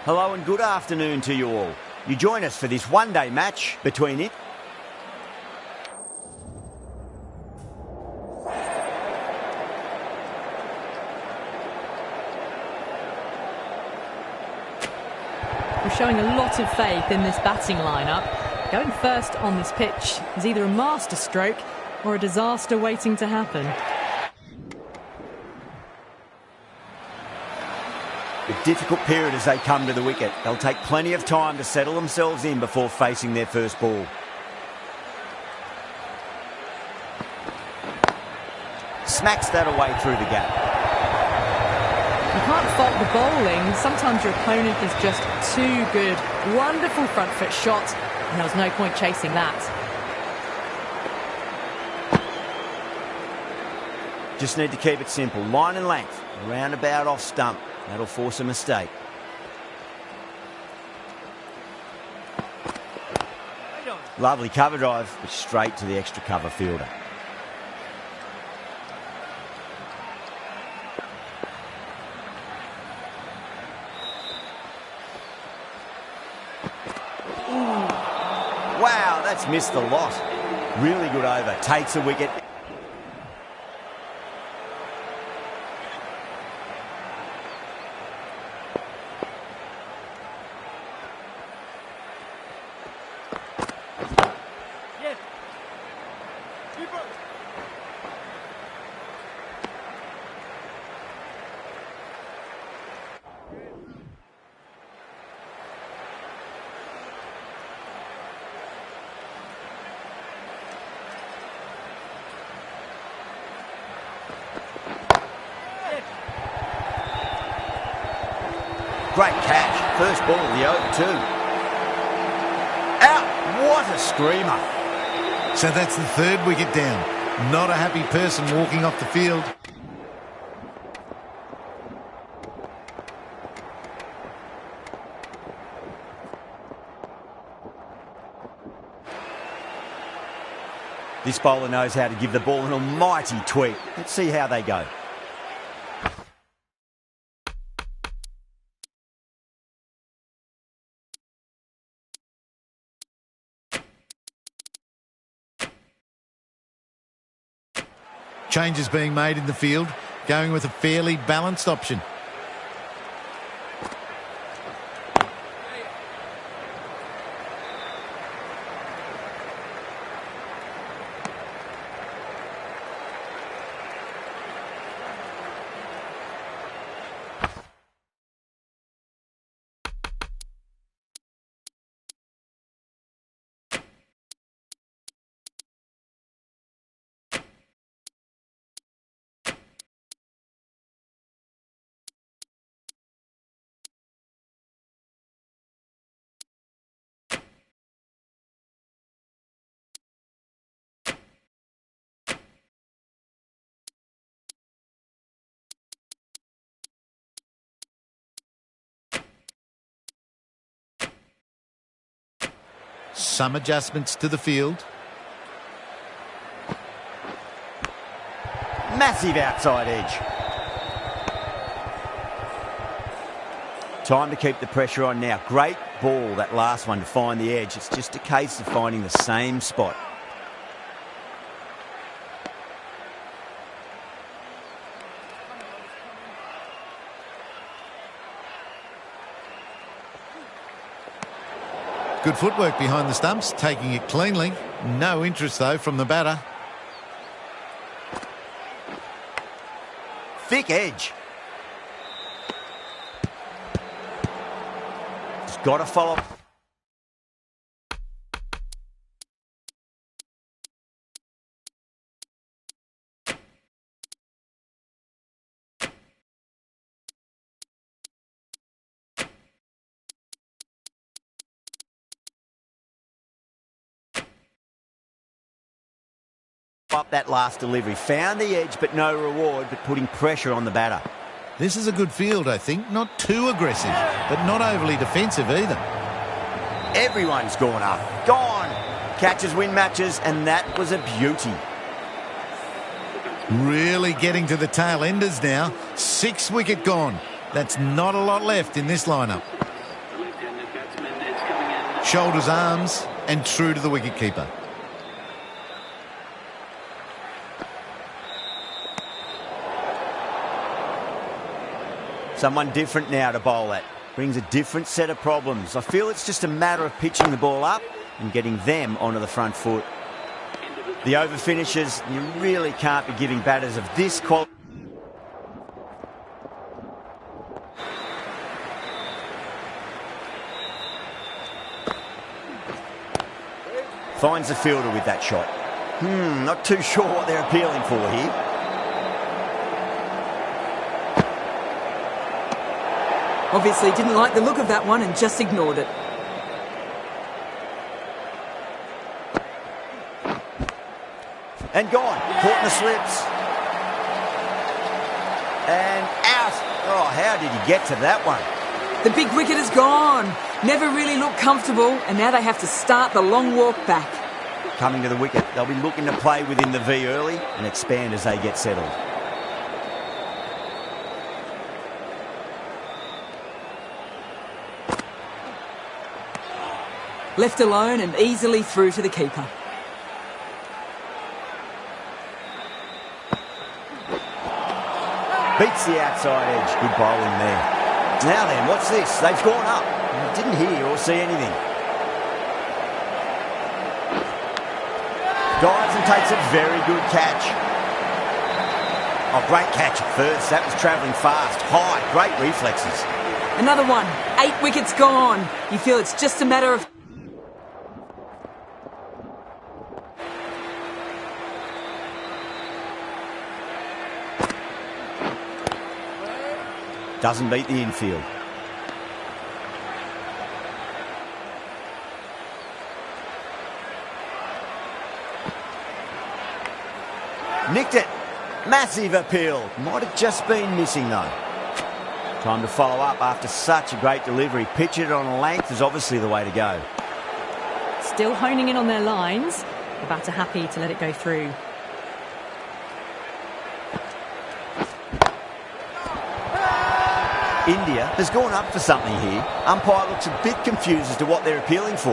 Hello and good afternoon to you all. You join us for this one-day match between it. We're showing a lot of faith in this batting lineup. Going first on this pitch is either a masterstroke or a disaster waiting to happen. A difficult period as they come to the wicket. They'll take plenty of time to settle themselves in before facing their first ball. Smacks that away through the gap. You can't fault the bowling. Sometimes your opponent is just too good. Wonderful front foot shot, and there was no point chasing that. Just need to keep it simple. Line and length. Roundabout off stump. That'll force a mistake. Lovely cover drive, but straight to the extra cover fielder. Wow, that's missed the lot. Really good over. Takes a wicket. Great catch. First ball of the over two. Out. What a screamer. So that's the third wicket down. Not a happy person walking off the field. This bowler knows how to give the ball an almighty tweak. Let's see how they go. Changes being made in the field, going with a fairly balanced option. Some adjustments to the field. Massive outside edge. Time to keep the pressure on now. Great ball, that last one, to find the edge. It's just a case of finding the same spot. Good footwork behind the stumps, taking it cleanly. No interest, though, from the batter. Thick edge. Just got to follow. Up that last delivery. Found the edge, but no reward, but putting pressure on the batter. This is a good field, I think. Not too aggressive, but not overly defensive either. Everyone's gone up. Gone. Catches win matches, and that was a beauty. Really getting to the tail enders now. 6 wicket gone. That's not a lot left in this lineup. Shoulders, arms, and true to the wicketkeeper. Someone different now to bowl at. Brings a different set of problems. I feel it's just a matter of pitching the ball up and getting them onto the front foot. The over finishes, you really can't be giving batters of this quality. Finds the fielder with that shot. Not too sure what they're appealing for here. Obviously didn't like the look of that one and just ignored it. And gone. Caught in the slips. And out. Oh, how did he get to that one? The big wicket is gone. Never really looked comfortable, and now they have to start the long walk back. Coming to the wicket, they'll be looking to play within the V early and expand as they get settled. Left alone and easily through to the keeper. Beats the outside edge. Good bowling there. Now then, what's this? They've gone up. Didn't hear or see anything. Dives and takes a very good catch. Oh, great catch at first. That was travelling fast. High. Great reflexes. Another one. 8 wickets gone. You feel it's just a matter of... Doesn't beat the infield. Nicked it. Massive appeal. Might have just been missing though. Time to follow up after such a great delivery. Pitch it on a length is obviously the way to go. Still honing in on their lines. The batter happy to let it go through. India has gone up for something here. Umpire looks a bit confused as to what they're appealing for.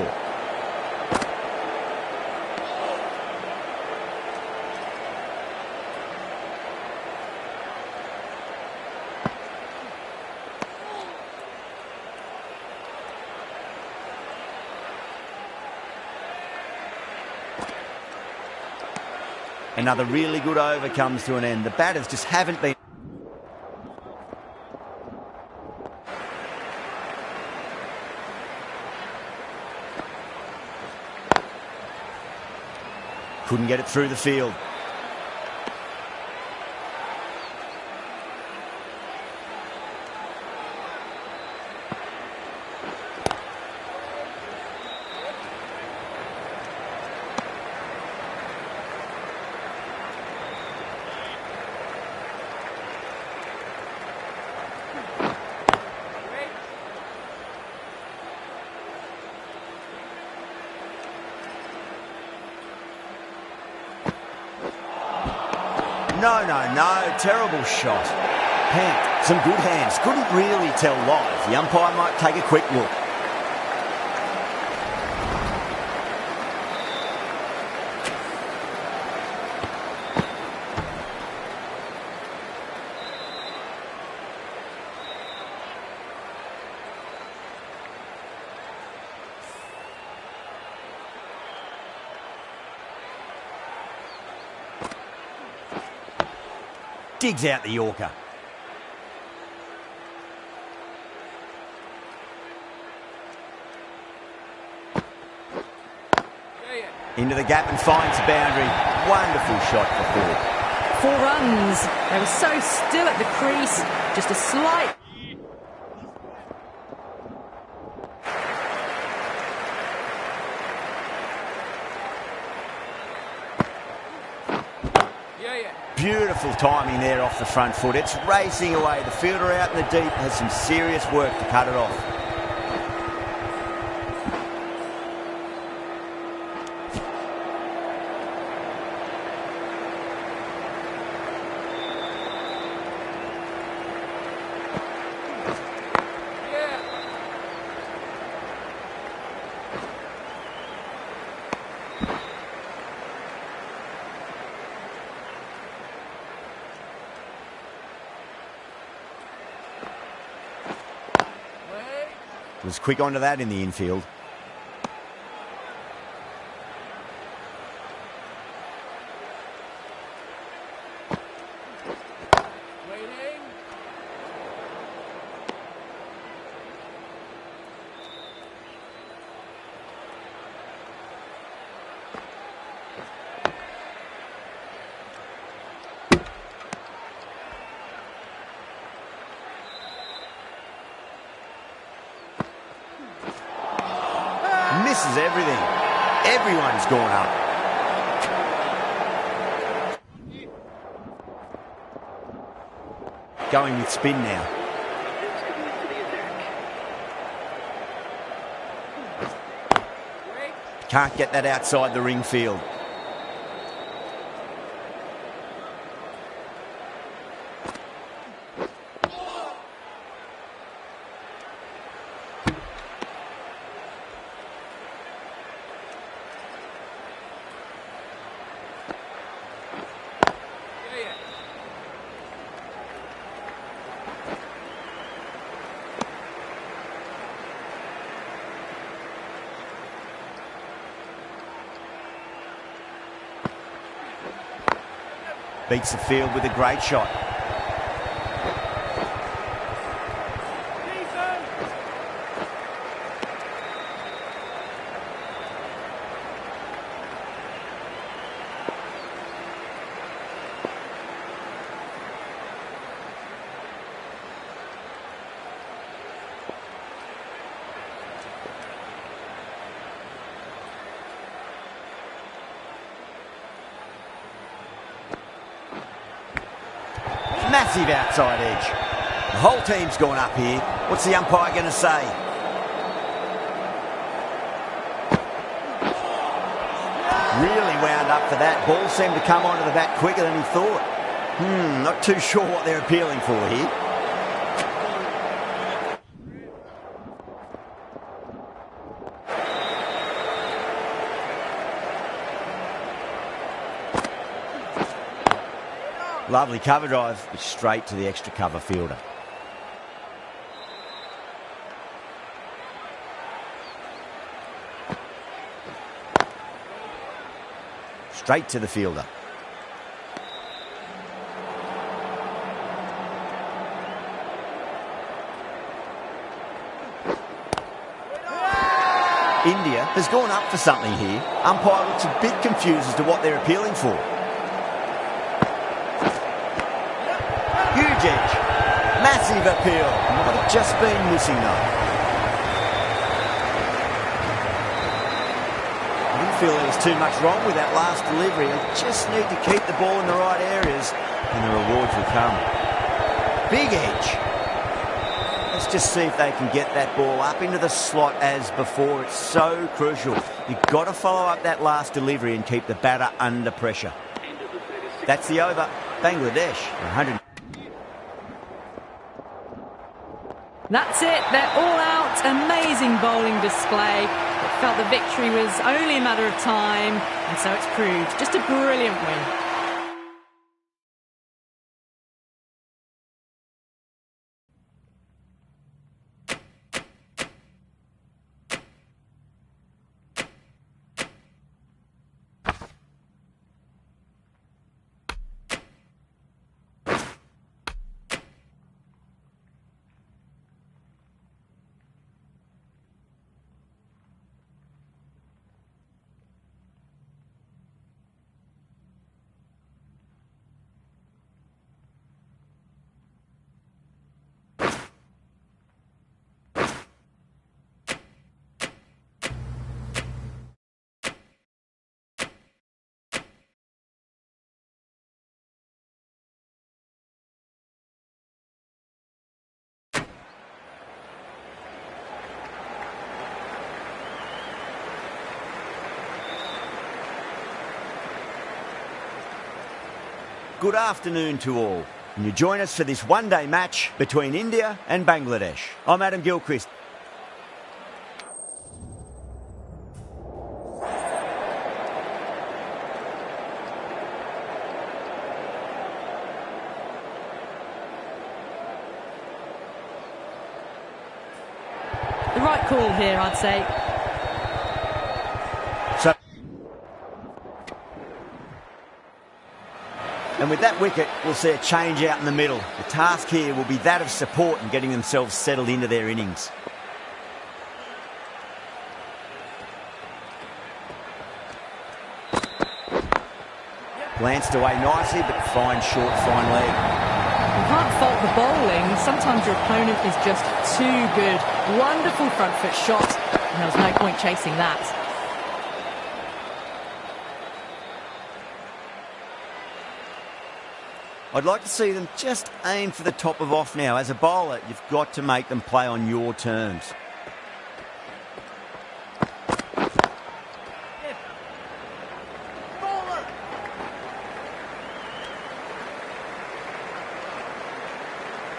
Another really good over comes to an end. The batters just haven't been... Couldn't get it through the field. No. Terrible shot. Panked. Some good hands. Couldn't really tell live. The umpire might take a quick look. Digs out the Yorker. Into the gap and finds the boundary. Wonderful shot for 4. 4 runs. They were so still at the crease. Just a slight... Beautiful timing there off the front foot. It's racing away. The fielder out in the deep has some serious work to cut it off. Was quick onto that in the infield. Misses everything. Everyone's gone up. Going with spin now. Can't get that outside the ring field. Beats the field with a great shot. Massive outside edge. The whole team's gone up here. What's the umpire going to say? Really wound up for that. Ball seemed to come onto the bat quicker than he thought. Not too sure what they're appealing for here. Lovely cover drive, straight to the extra cover fielder. Straight to the fielder. India has gone up for something here. Umpire looks a bit confused as to what they're appealing for. Huge edge. Massive appeal. Might have just been missing though. I didn't feel there was too much wrong with that last delivery. They just need to keep the ball in the right areas and the rewards will come. Big edge. Let's just see if they can get that ball up into the slot as before. It's so crucial. You've got to follow up that last delivery and keep the batter under pressure. That's the over. Bangladesh, 100. That's it, they're all out. Amazing bowling display. It felt the victory was only a matter of time, and so it's proved just a brilliant win. Good afternoon to all. And you join us for this one-day match between India and Bangladesh. I'm Adam Gilchrist. The The right call here, I'd say. So, and with that wicket, we'll see a change out in the middle. The task here will be that of support and getting themselves settled into their innings. Glanced away nicely, but fine short, fine leg. You can't fault the bowling. Sometimes your opponent is just too good. Wonderful front foot shot, and there was no point chasing that. I'd like to see them just aim for the top of off now. As a bowler, you've got to make them play on your terms.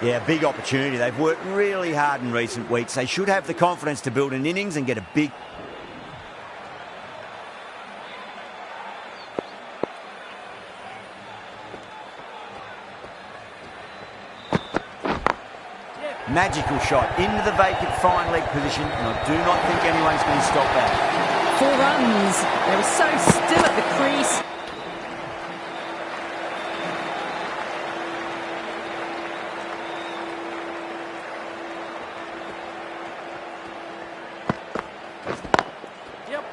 Yeah, big opportunity. They've worked really hard in recent weeks. They should have the confidence to build an innings and get a big... Magical shot into the vacant fine leg position, and I do not think anyone's going to stop that. 4 runs. They were so still at the crease.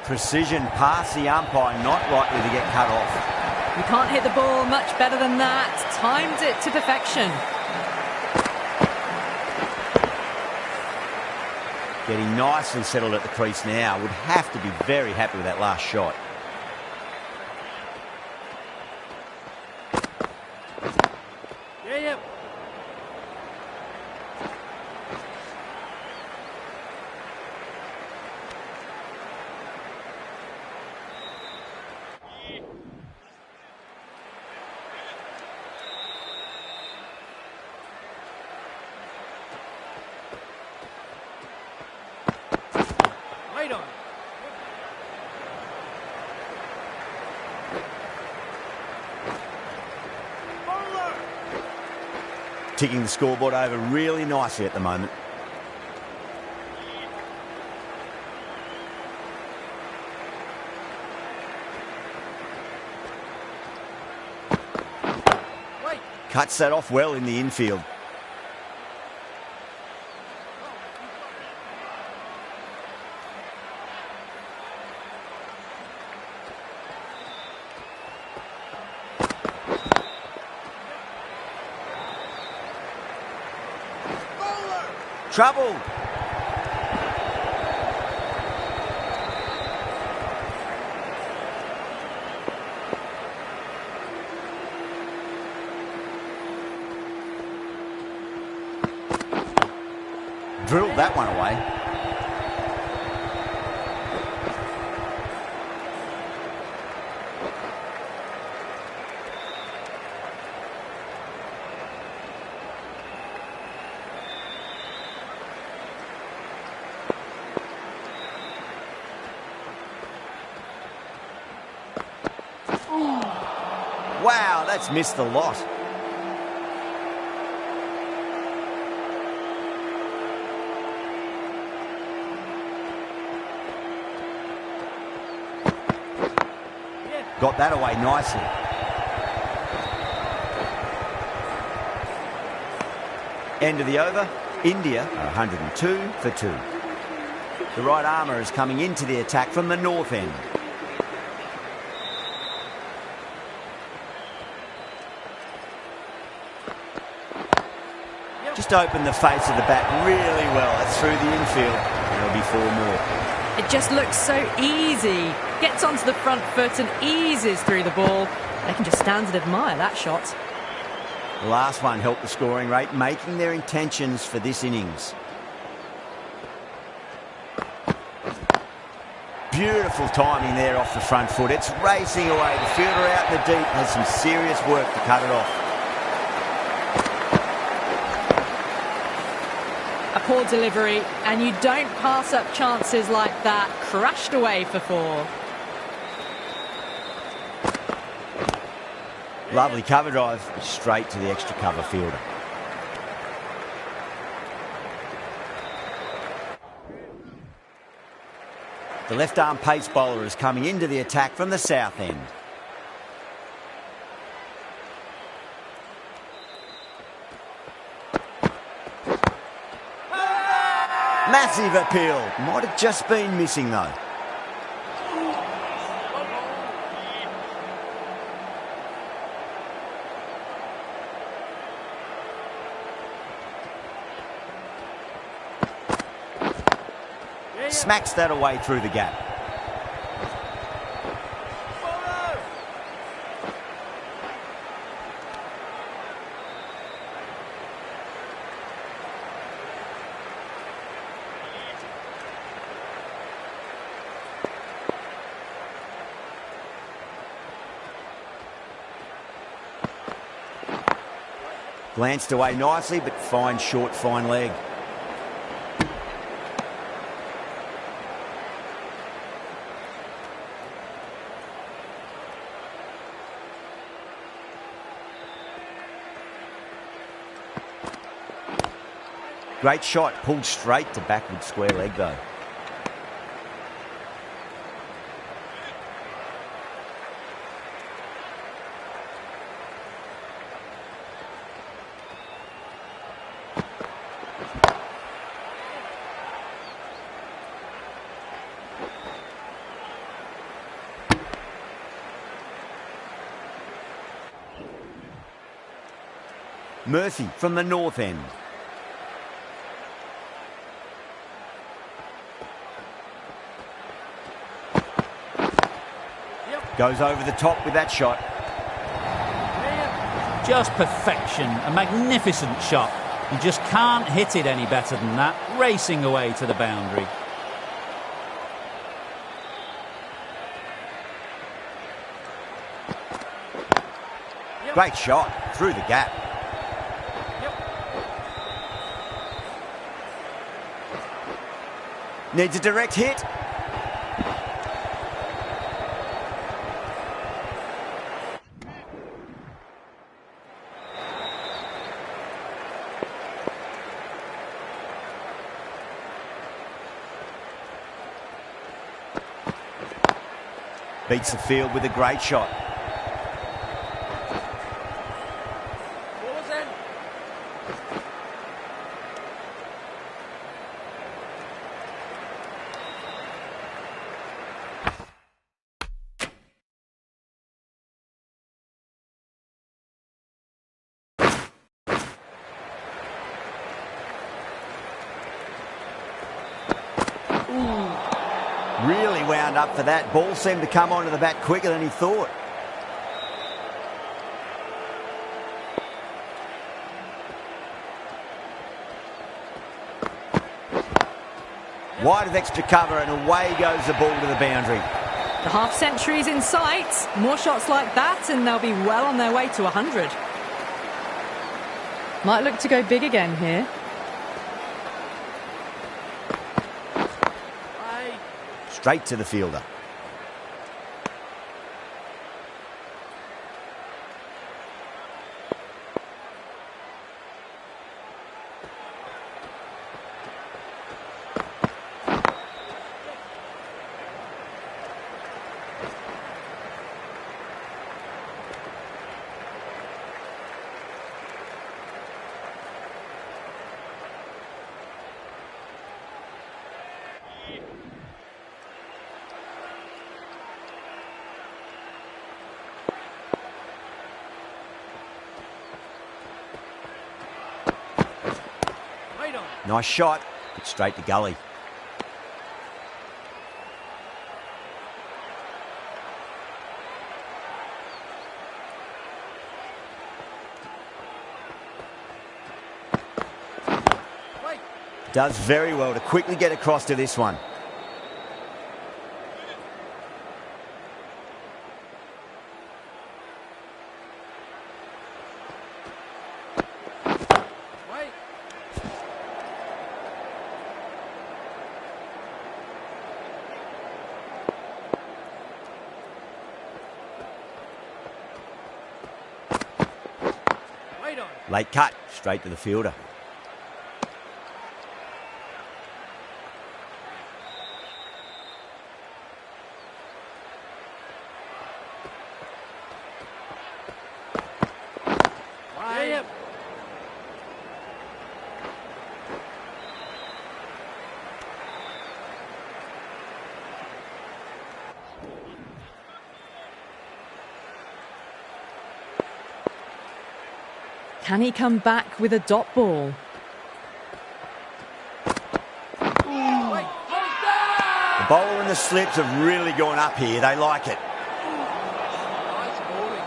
Precision past the umpire, not likely to get cut off. You can't hit the ball much better than that. Timed it to perfection. Getting nicely settled at the crease now. Would have to be very happy with that last shot. Yeah. Right on. Ticking the scoreboard over really nicely at the moment. Cuts that off well in the infield. Trouble. Drilled that one away. Wow, that's missed the lot. Got that away nicely. End of the over. India are 102 for 2. The right armour is coming into the attack from the north end. Just opened the face of the bat really well. That's through the infield. There'll be 4 more. It just looks so easy. Gets onto the front foot and eases through the ball. They can just stand and admire that shot. The last one helped the scoring rate, making their intentions for this innings. Beautiful timing there off the front foot. It's racing away. The fielder out in the deep has some serious work to cut it off. A poor delivery, and you don't pass up chances like that. Crashed away for 4. Lovely cover drive, straight to the extra cover fielder. The left-arm pace bowler is coming into the attack from the south end. Massive appeal. Might have just been missing though. Smacks that away through the gap. Glanced away nicely, but fine short, fine leg. Great shot, pulled straight to backward square leg though. Murphy from the north end. Goes over the top with that shot. Just perfection, a magnificent shot. You just can't hit it any better than that, racing away to the boundary. Great shot, through the gap. Needs a direct hit. Beats the field with a great shot. Really wound up for that. Ball seemed to come onto the bat quicker than he thought. Wide of extra cover and away goes the ball to the boundary. The half century's in sight. More shots like that and they'll be well on their way to 100. Might look to go big again here. Straight to the fielder. Nice shot, but straight to gully. Does very well to quickly get across to this one. Late cut, straight to the fielder. Can he come back with a dot ball? The bowler and the slips have really gone up here. They like it. Nice bowling.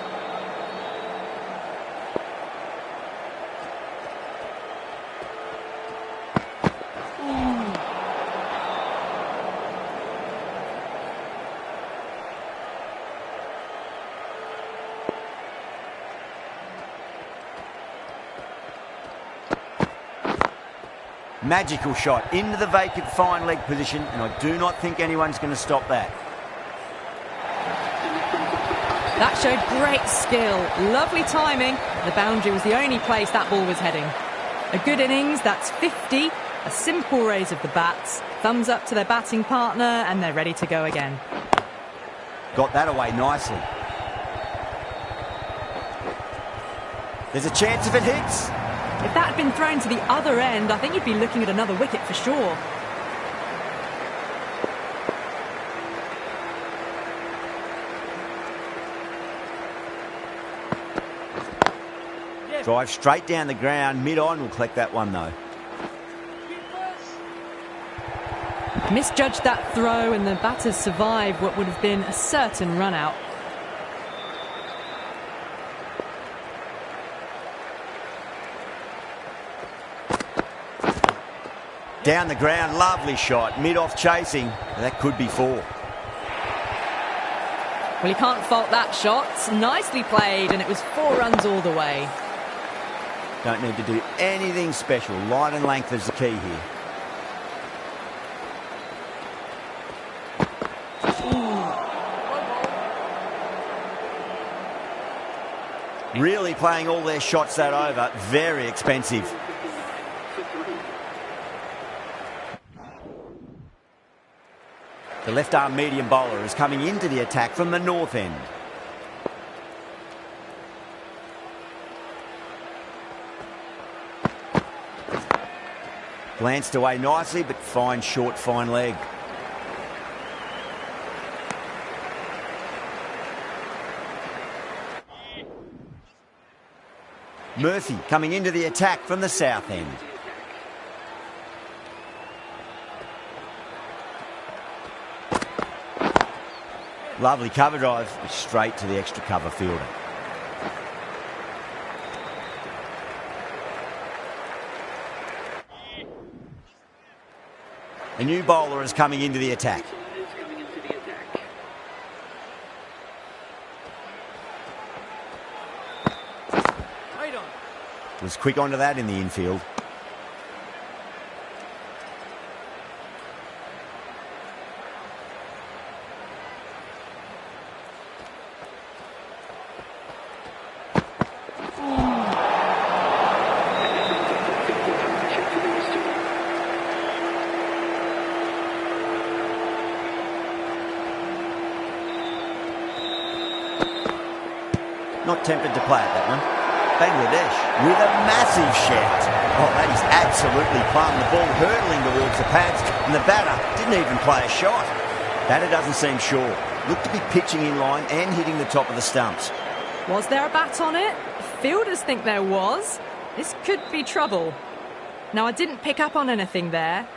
Magical shot into the vacant fine leg position, and I do not think anyone's going to stop that. That showed great skill, lovely timing. The boundary was the only place that ball was heading. A good innings, that's 50. A simple raise of the bats. Thumbs up to their batting partner, and they're ready to go again. Got that away nicely. There's a chance if it hits. If that had been thrown to the other end, I think you'd be looking at another wicket for sure. Drive straight down the ground, mid-on. We'll collect that one though. Misjudged that throw, and the batters survived what would have been a certain run-out. Down the ground, lovely shot. Mid-off chasing. That could be 4. Well, you can't fault that shot. Nicely played, and it was 4 runs all the way. Don't need to do anything special. Line and length is the key here. Really playing all their shots that over. Very expensive. The left-arm medium bowler is coming into the attack from the north end. Glanced away nicely, but fine short, fine leg. Murphy coming into the attack from the south end. Lovely cover drive, straight to the extra cover fielder. A new bowler is coming into the attack. Right on. Was quick onto that in the infield. Not tempted to play at that one. Bangladesh with a massive shout. Oh, that is absolutely plumb. The ball hurtling towards the pads, and the batter didn't even play a shot. Batter doesn't seem sure. Looked to be pitching in line and hitting the top of the stumps. Was there a bat on it? Fielders think there was. This could be trouble. Now, I didn't pick up on anything there.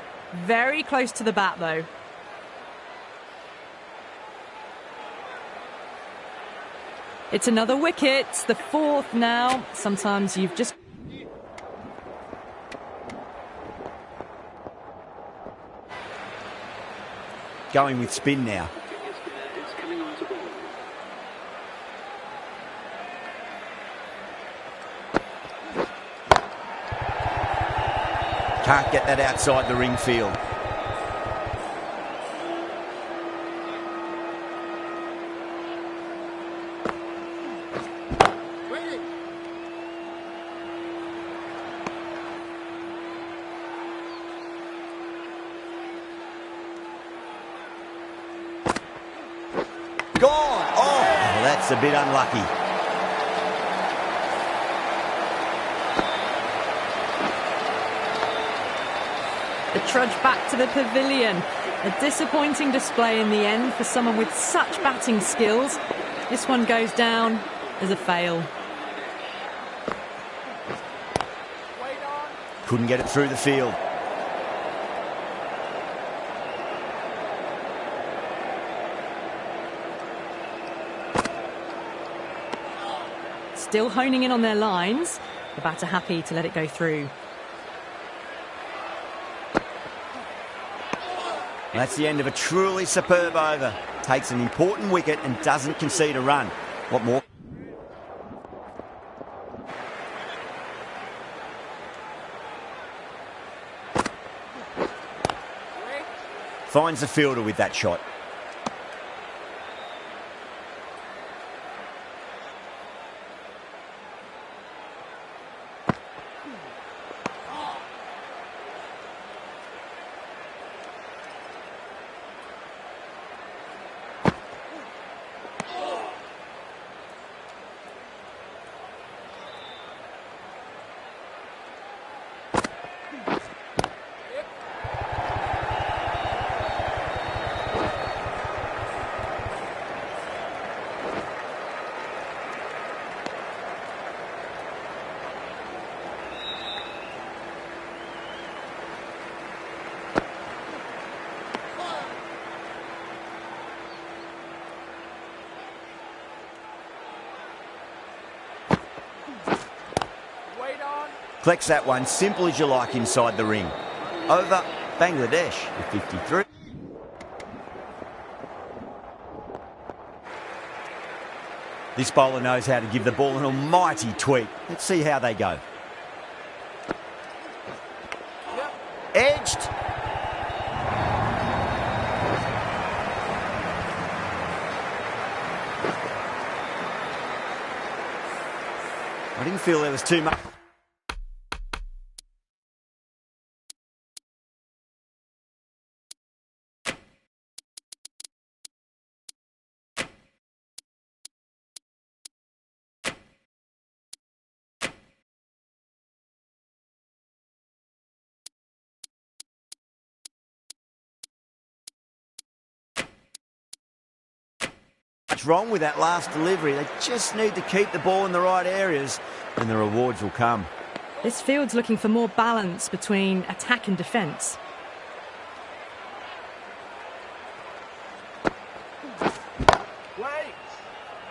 Very close to the bat, though. It's another wicket, the 4th now. Sometimes you've just... Going with spin now. Can't get that outside the ring field. Gone! Oh, that's a bit unlucky. The trudge back to the pavilion. A disappointing display in the end for someone with such batting skills. This one goes down as a fail. Couldn't get it through the field. Still honing in on their lines. The batter happy to let it go through. That's the end of a truly superb over. Takes an important wicket and doesn't concede a run. What more? Finds the fielder with that shot. Collects that one, simple as you like, inside the ring. Over, Bangladesh at 53. This bowler knows how to give the ball an almighty tweak. Let's see how they go. Edged. I didn't feel there was too much. What's wrong with that last delivery? They just need to keep the ball in the right areas and the rewards will come. This field's looking for more balance between attack and defence.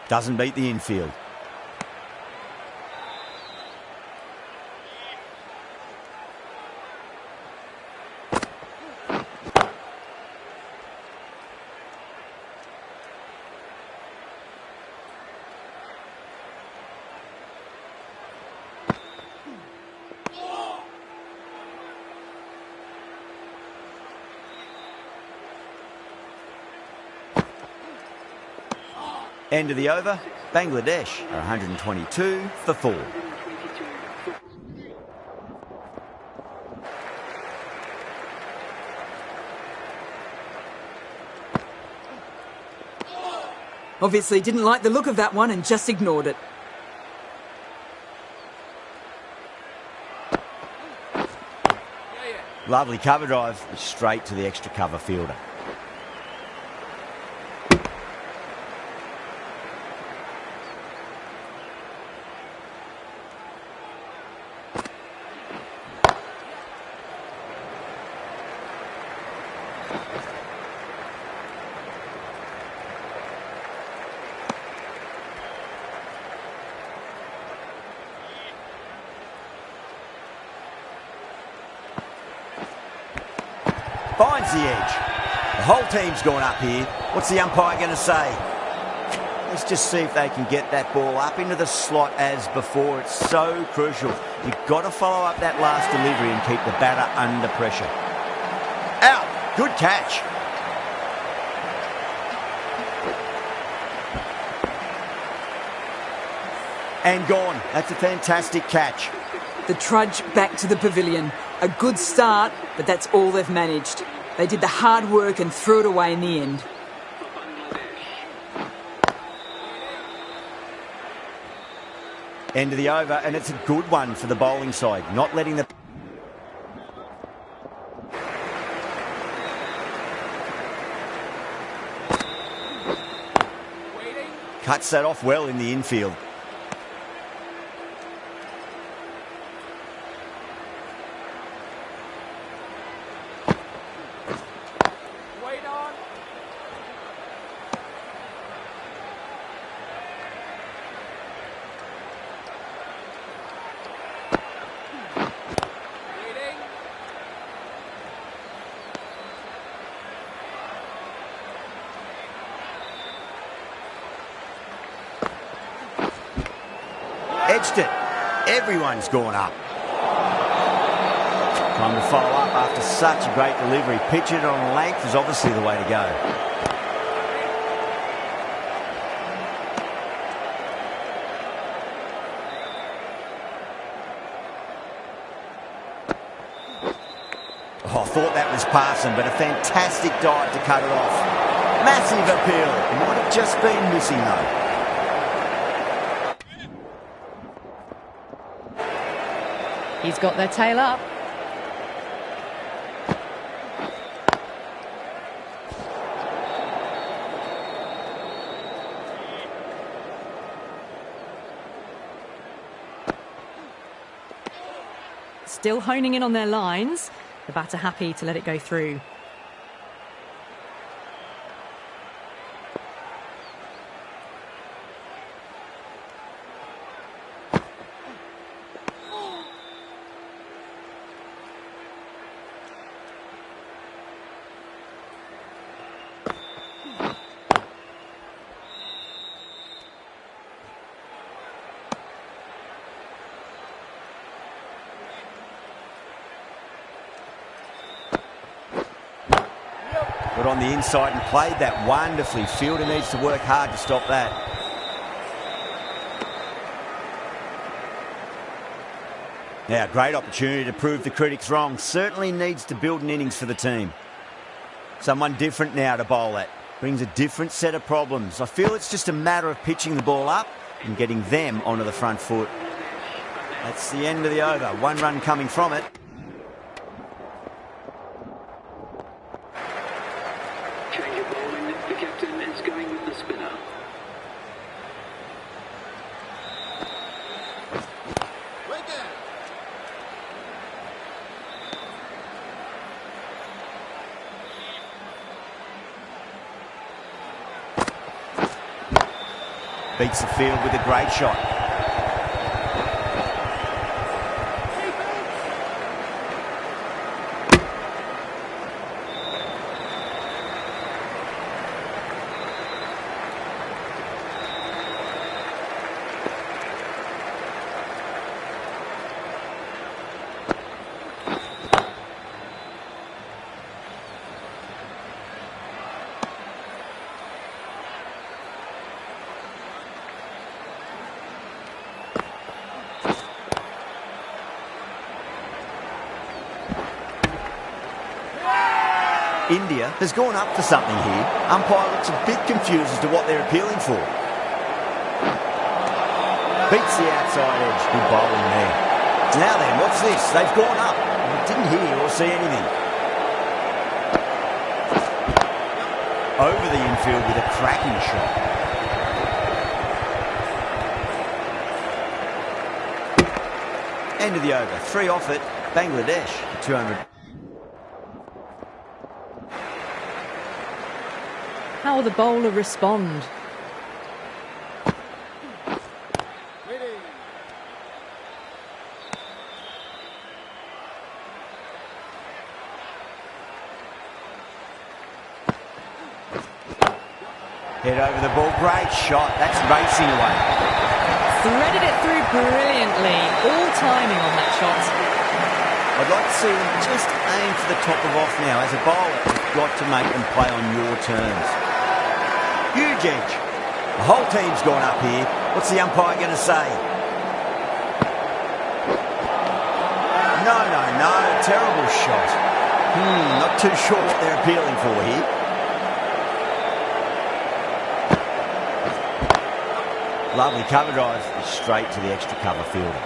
Doesn't beat the infield. End of the over, Bangladesh are 122 for 4. Obviously didn't like the look of that one and just ignored it. Lovely cover drive, straight to the extra cover fielder. Finds the edge. The whole team's gone up here. What's the umpire going to say? Let's just see if they can get that ball up into the slot as before. It's so crucial. You've got to follow up that last delivery and keep the batter under pressure. Out. Good catch. And gone. That's a fantastic catch. The trudge back to the pavilion. A good start, but that's all they've managed. They did the hard work and threw it away in the end. End of the over, and it's a good one for the bowling side. Not letting the... Cuts that off well in the infield. Edged it. Everyone's gone up. Time to follow up after such a great delivery. Pitching it on length is obviously the way to go. Oh, I thought that was passing, but a fantastic dive to cut it off. Massive appeal. Might have just been missing though. He's got their tail up. Still honing in on their lines. The batter happy to let it go through. Got on the inside and played that wonderfully. Fielder needs to work hard to stop that. Now, great opportunity to prove the critics wrong. Certainly needs to build an innings for the team. Someone different now to bowl at. Brings a different set of problems. I feel it's just a matter of pitching the ball up and getting them onto the front foot. That's the end of the over. 1 run coming from it. Change of bowling. The captain is going with the spinner. Beats the field with a great shot. India has gone up for something here. Umpire looks a bit confused as to what they're appealing for. Beats the outside edge. Good bowling there. Now then, what's this? They've gone up. Didn't hear or see anything. Over the infield with a cracking shot. End of the over. 3 off it. Bangladesh, 200. How will the bowler respond? Head over the ball. Great shot. That's racing away. Threaded it through brilliantly. All timing on that shot. I'd like to see them just aim for the top of off now. As a bowler, you've got to make them play on your terms. Huge edge. The whole team's gone up here. What's the umpire going to say? No. Terrible shot. Not too sure what they're appealing for here. Lovely cover drive. Straight to the extra cover fielder.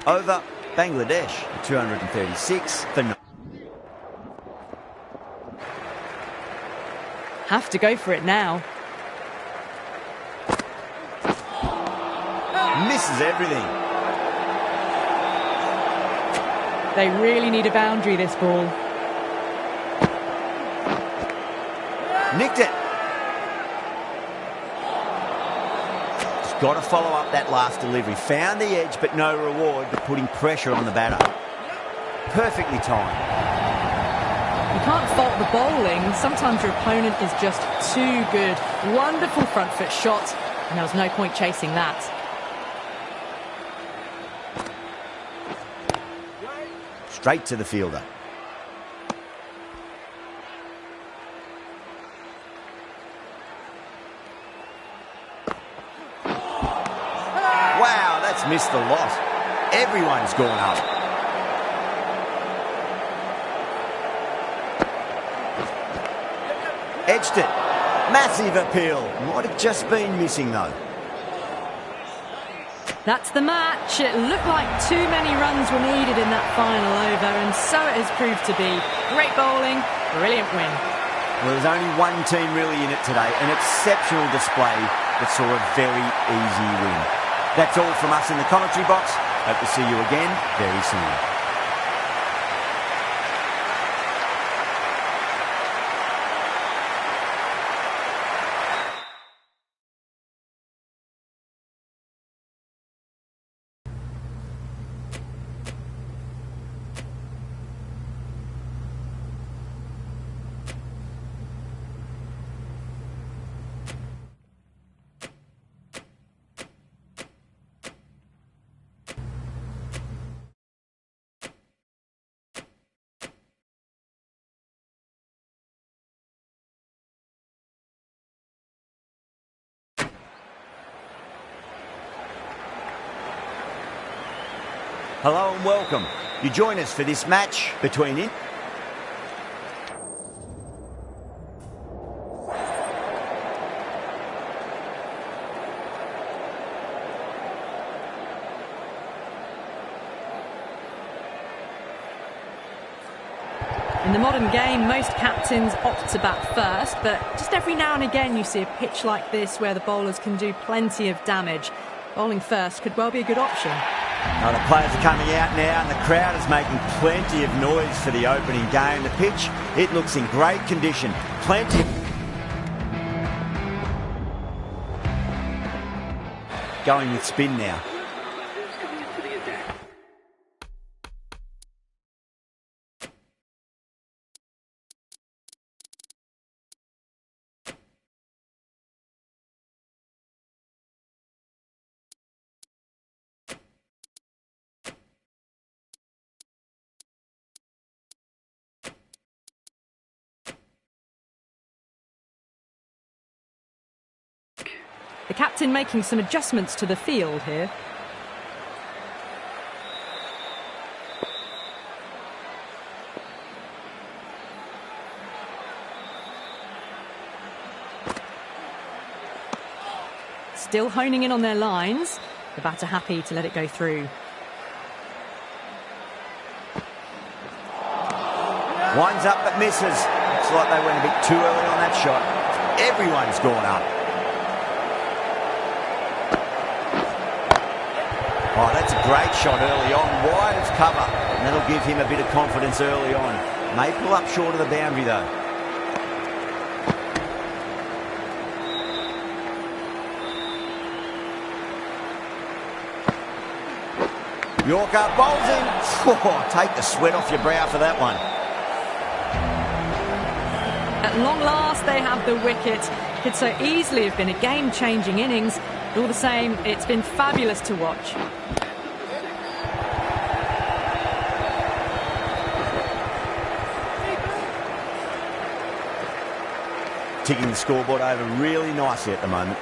Over Bangladesh, 236 for 9. Have to go for it now. Misses everything. They really need a boundary, this ball. Nicked it. got to follow up that last delivery. Found the edge, but no reward, but putting pressure on the batter. Perfectly timed. You can't fault the bowling. Sometimes your opponent is just too good. Wonderful front foot shot, and there was no point chasing that. Straight to the fielder. Wow, that's missed the lot. Everyone's gone up. Edged it. Massive appeal. Might have just been missing though. That's the match. It looked like too many runs were needed in that final over, and so it has proved to be. Great bowling, brilliant win. Well, there's only one team really in it today. An exceptional display that saw a very easy win. That's all from us in the commentary box. Hope to see you again very soon. Hello and welcome. You join us for this match between In In the modern game, most captains opt to bat first, but just every now and again you see a pitch like this where the bowlers can do plenty of damage. Bowling first could well be a good option. Now the players are coming out now and the crowd is making plenty of noise for the opening game. The pitch, it looks in great condition. Plenty of... Going with spin now. Coming into the attack. The captain making some adjustments to the field here. Still honing in on their lines. The batter happy to let it go through. Winds up but misses. Looks like they went a bit too early on that shot. Everyone's gone up. Oh, that's a great shot early on. Wide of cover. And that'll give him a bit of confidence early on. May pull up short of the boundary though. Yorker bowls in. Oh, take the sweat off your brow for that one. At long last, they have the wicket. Could so easily have been a game-changing innings. But all the same, it's been fabulous to watch. Ticking the scoreboard over really nicely at the moment.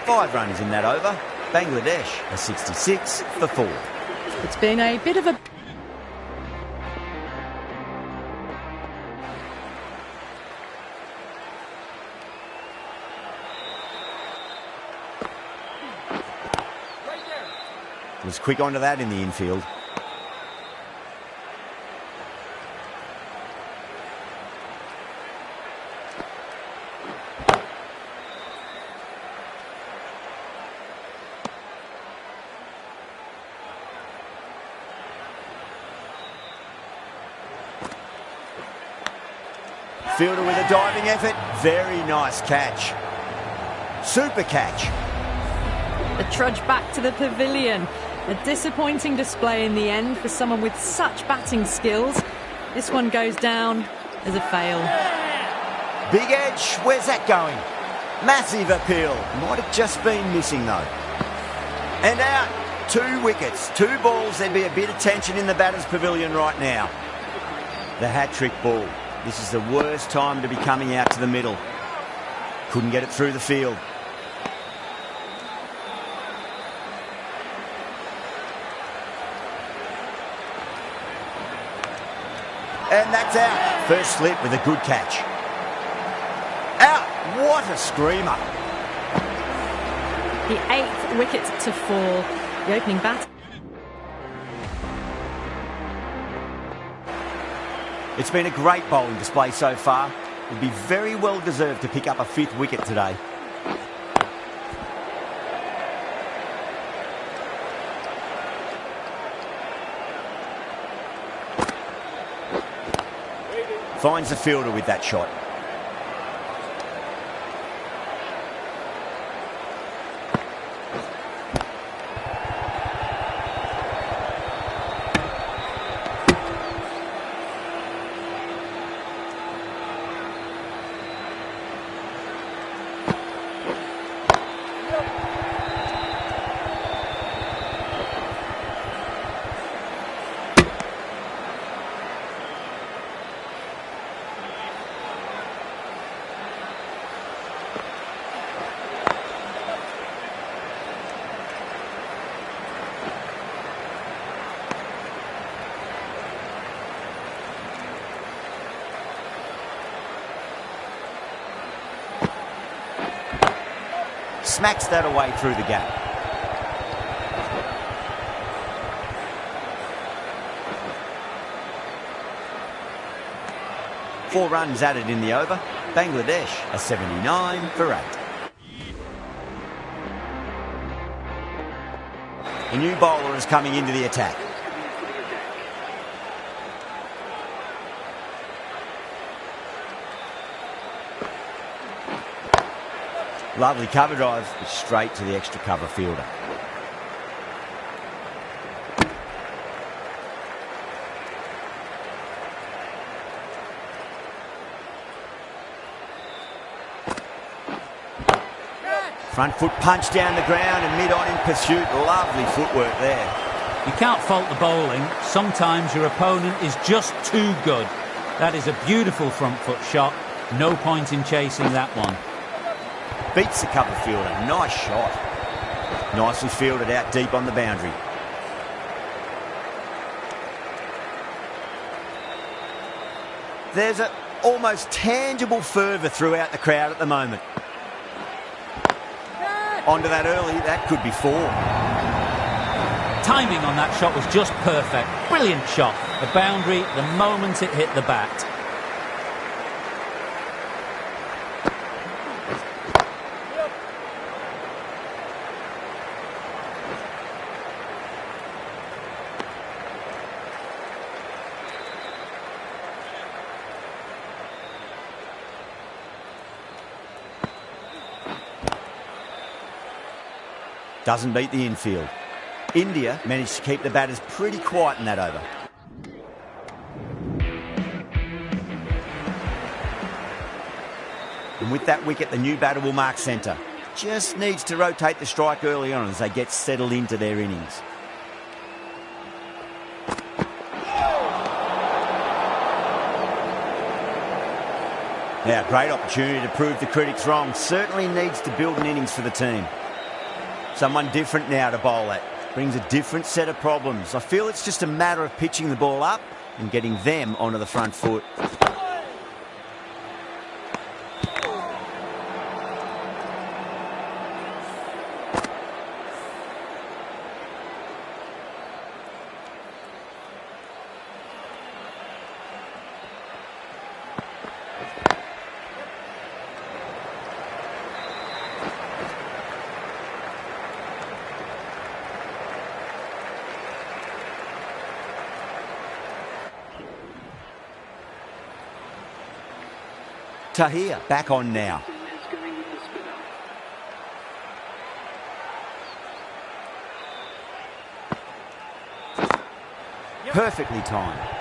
Five runs in that over. Bangladesh a 66 for 4. It's been a bit of a... Was quick onto that in the infield. Fielder with a diving effort. Very nice catch. Super catch. The trudge back to the pavilion. A disappointing display in the end for someone with such batting skills. This one goes down as a fail. Big edge. Where's that going? Massive appeal. Might have just been missing though. And out. 2 wickets. 2 balls. There'd be a bit of tension in the batter's pavilion right now. The hat-trick ball. This is the worst time to be coming out to the middle. Couldn't get it through the field. And that's out. First slip with a good catch. Out. What a screamer. The 8th wicket to fall. The opening bat. It's been a great bowling display so far. Would be very well deserved to pick up a 5th wicket today. Finds the fielder with that shot. Smacks that away through the gap. Four runs added in the over. Bangladesh a 79 for 8. The new bowler is coming into the attack. Lovely cover drive, straight to the extra cover fielder. Front foot punch down the ground and mid-on in pursuit. Lovely footwork there. You can't fault the bowling. Sometimes your opponent is just too good. That is a beautiful front foot shot. No point in chasing that one. Beats the cover fielder. Nice shot. Nicely fielded out deep on the boundary. There's an almost tangible fervour throughout the crowd at the moment. Onto that early, that could be 4. Timing on that shot was just perfect. Brilliant shot. The boundary the moment it hit the bat. Doesn't beat the infield. India managed to keep the batters pretty quiet in that over. And with that wicket, the new batter will mark centre. Just needs to rotate the strike early on as they get settled into their innings. Now, great opportunity to prove the critics wrong. Certainly needs to build an innings for the team. Someone different now to bowl at. Brings a different set of problems. I feel it's just a matter of pitching the ball up and getting them onto the front foot. Tahir back on now. Is going with the spinner. Perfectly timed.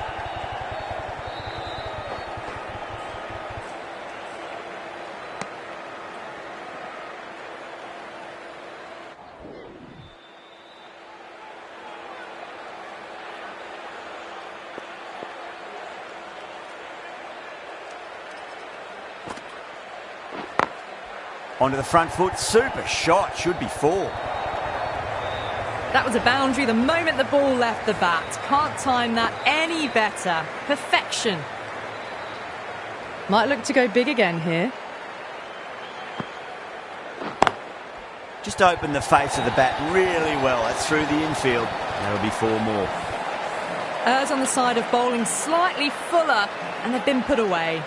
Onto the front foot, super shot, should be 4. That was a boundary the moment the ball left the bat. Can't time that any better. Perfection. Might look to go big again here. Just opened the face of the bat really well. That's through the infield. That'll be 4 more. Errs on the side of bowling slightly fuller, and they've been put away.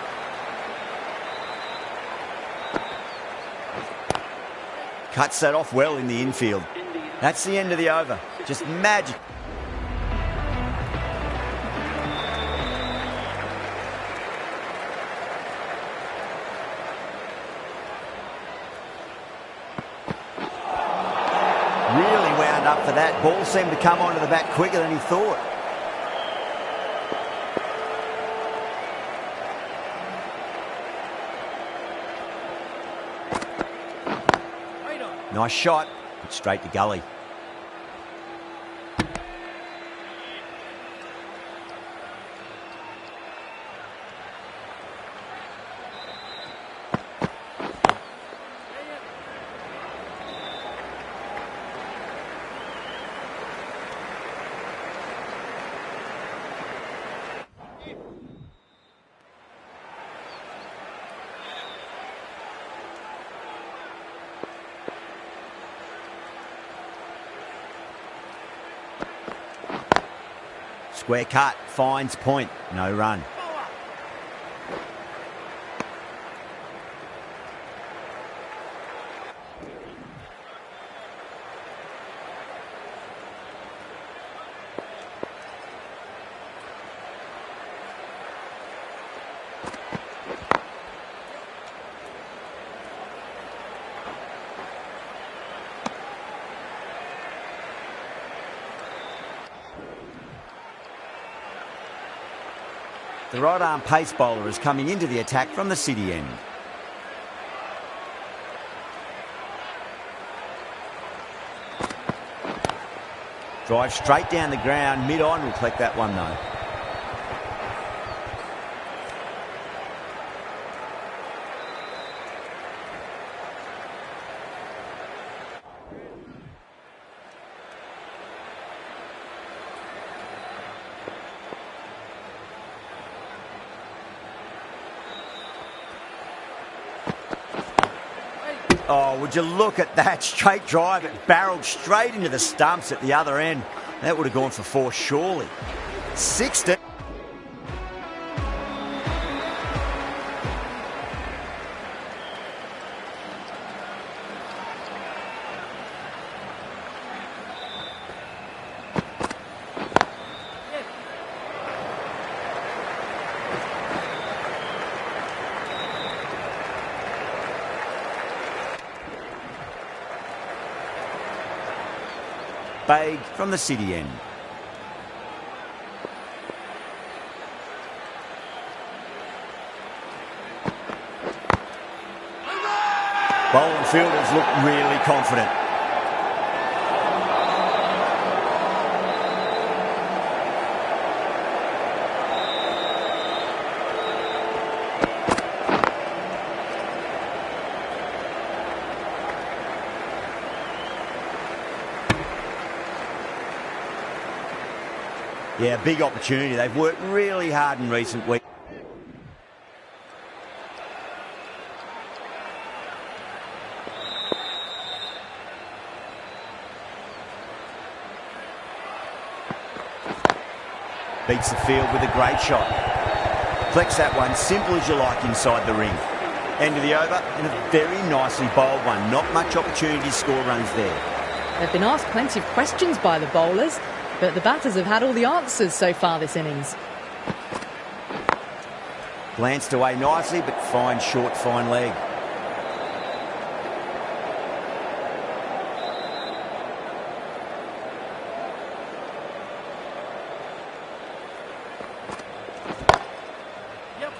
Cuts that off well in the infield. That's the end of the over. Just magic. Really wound up for that. Ball seemed to come onto the bat quicker than he thought. Nice shot, but straight to gully. Square cut, finds point, no run. The right-arm pace bowler is coming into the attack from the city end. Drive straight down the ground, mid-on will collect that one though. Oh, would you look at that straight drive? It barreled straight into the stumps at the other end. That would have gone for 4 surely. 60. Baig from the city end. Bowling fielders look really confident. Yeah, big opportunity. They've worked really hard in recent weeks. Beats the field with a great shot. Flex that one, simple as you like inside the ring. End of the over, and a very nicely bowled one. Not much opportunity to score runs there. They've been asked plenty of questions by the bowlers, but the batters have had all the answers so far this innings. Glanced away nicely, but fine short, fine leg. Yep.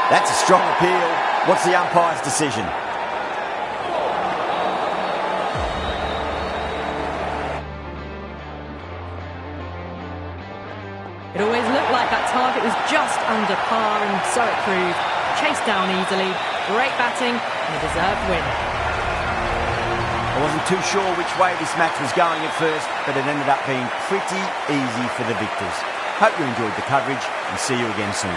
That's a strong appeal. What's the umpire's decision? It always looked like that target was just under par, and so it proved. Chased down easily, great batting, and a deserved win. I wasn't too sure which way this match was going at first, but it ended up being pretty easy for the victors. Hope you enjoyed the coverage, and see you again soon.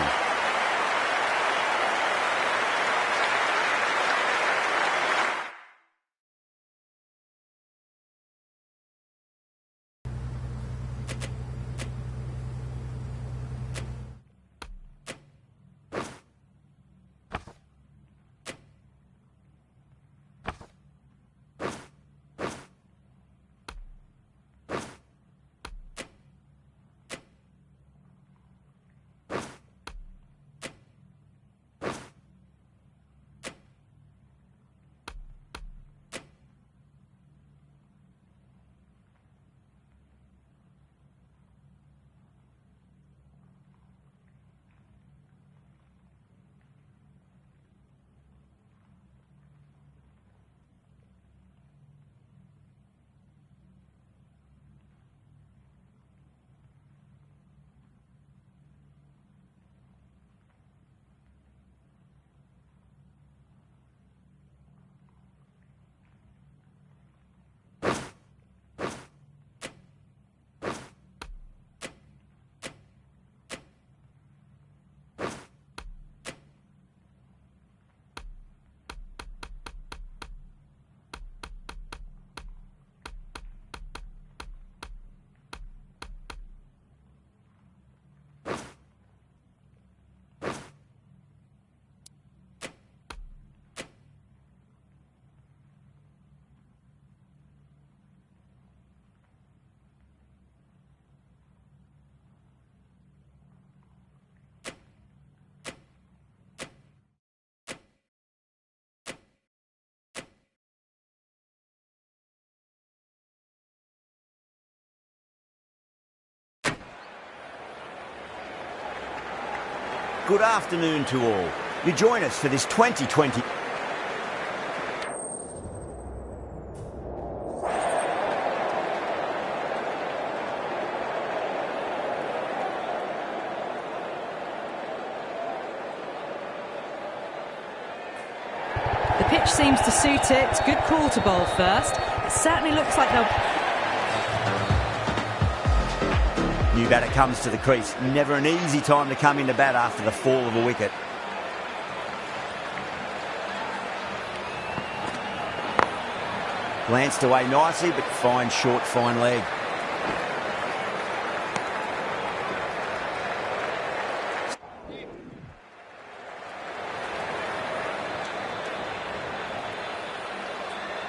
Good afternoon to all. You join us for this 2020... The pitch seems to suit it. Good call to bowl first. It certainly looks like they'll... New batter comes to the crease. Never an easy time to come into bat after the fall of a wicket. Glanced away nicely, but fine short, fine leg.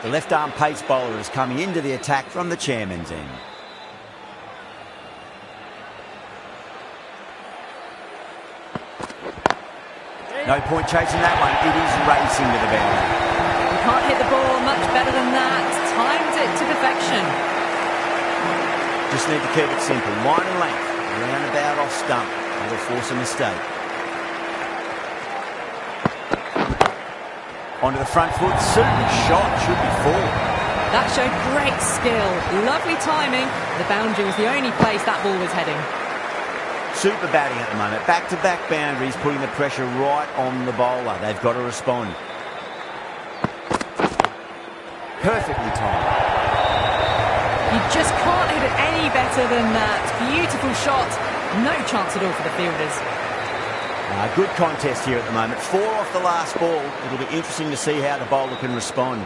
The left-arm pace bowler is coming into the attack from the chairman's end. No point chasing that one. It is racing to the boundary. You can't hit the ball much better than that. Timed it to perfection. Just need to keep it simple. Line and length. Round about off stump. That'll force a mistake. Onto the front foot. Super shot. Should be full. That showed great skill. Lovely timing. The boundary was the only place that ball was heading. Super batting at the moment. Back-to-back boundaries, putting the pressure right on the bowler. They've got to respond. Perfectly timed. You just can't hit it any better than that. Beautiful shot. No chance at all for the fielders. Good contest here at the moment. 4 off the last ball. It'll be interesting to see how the bowler can respond.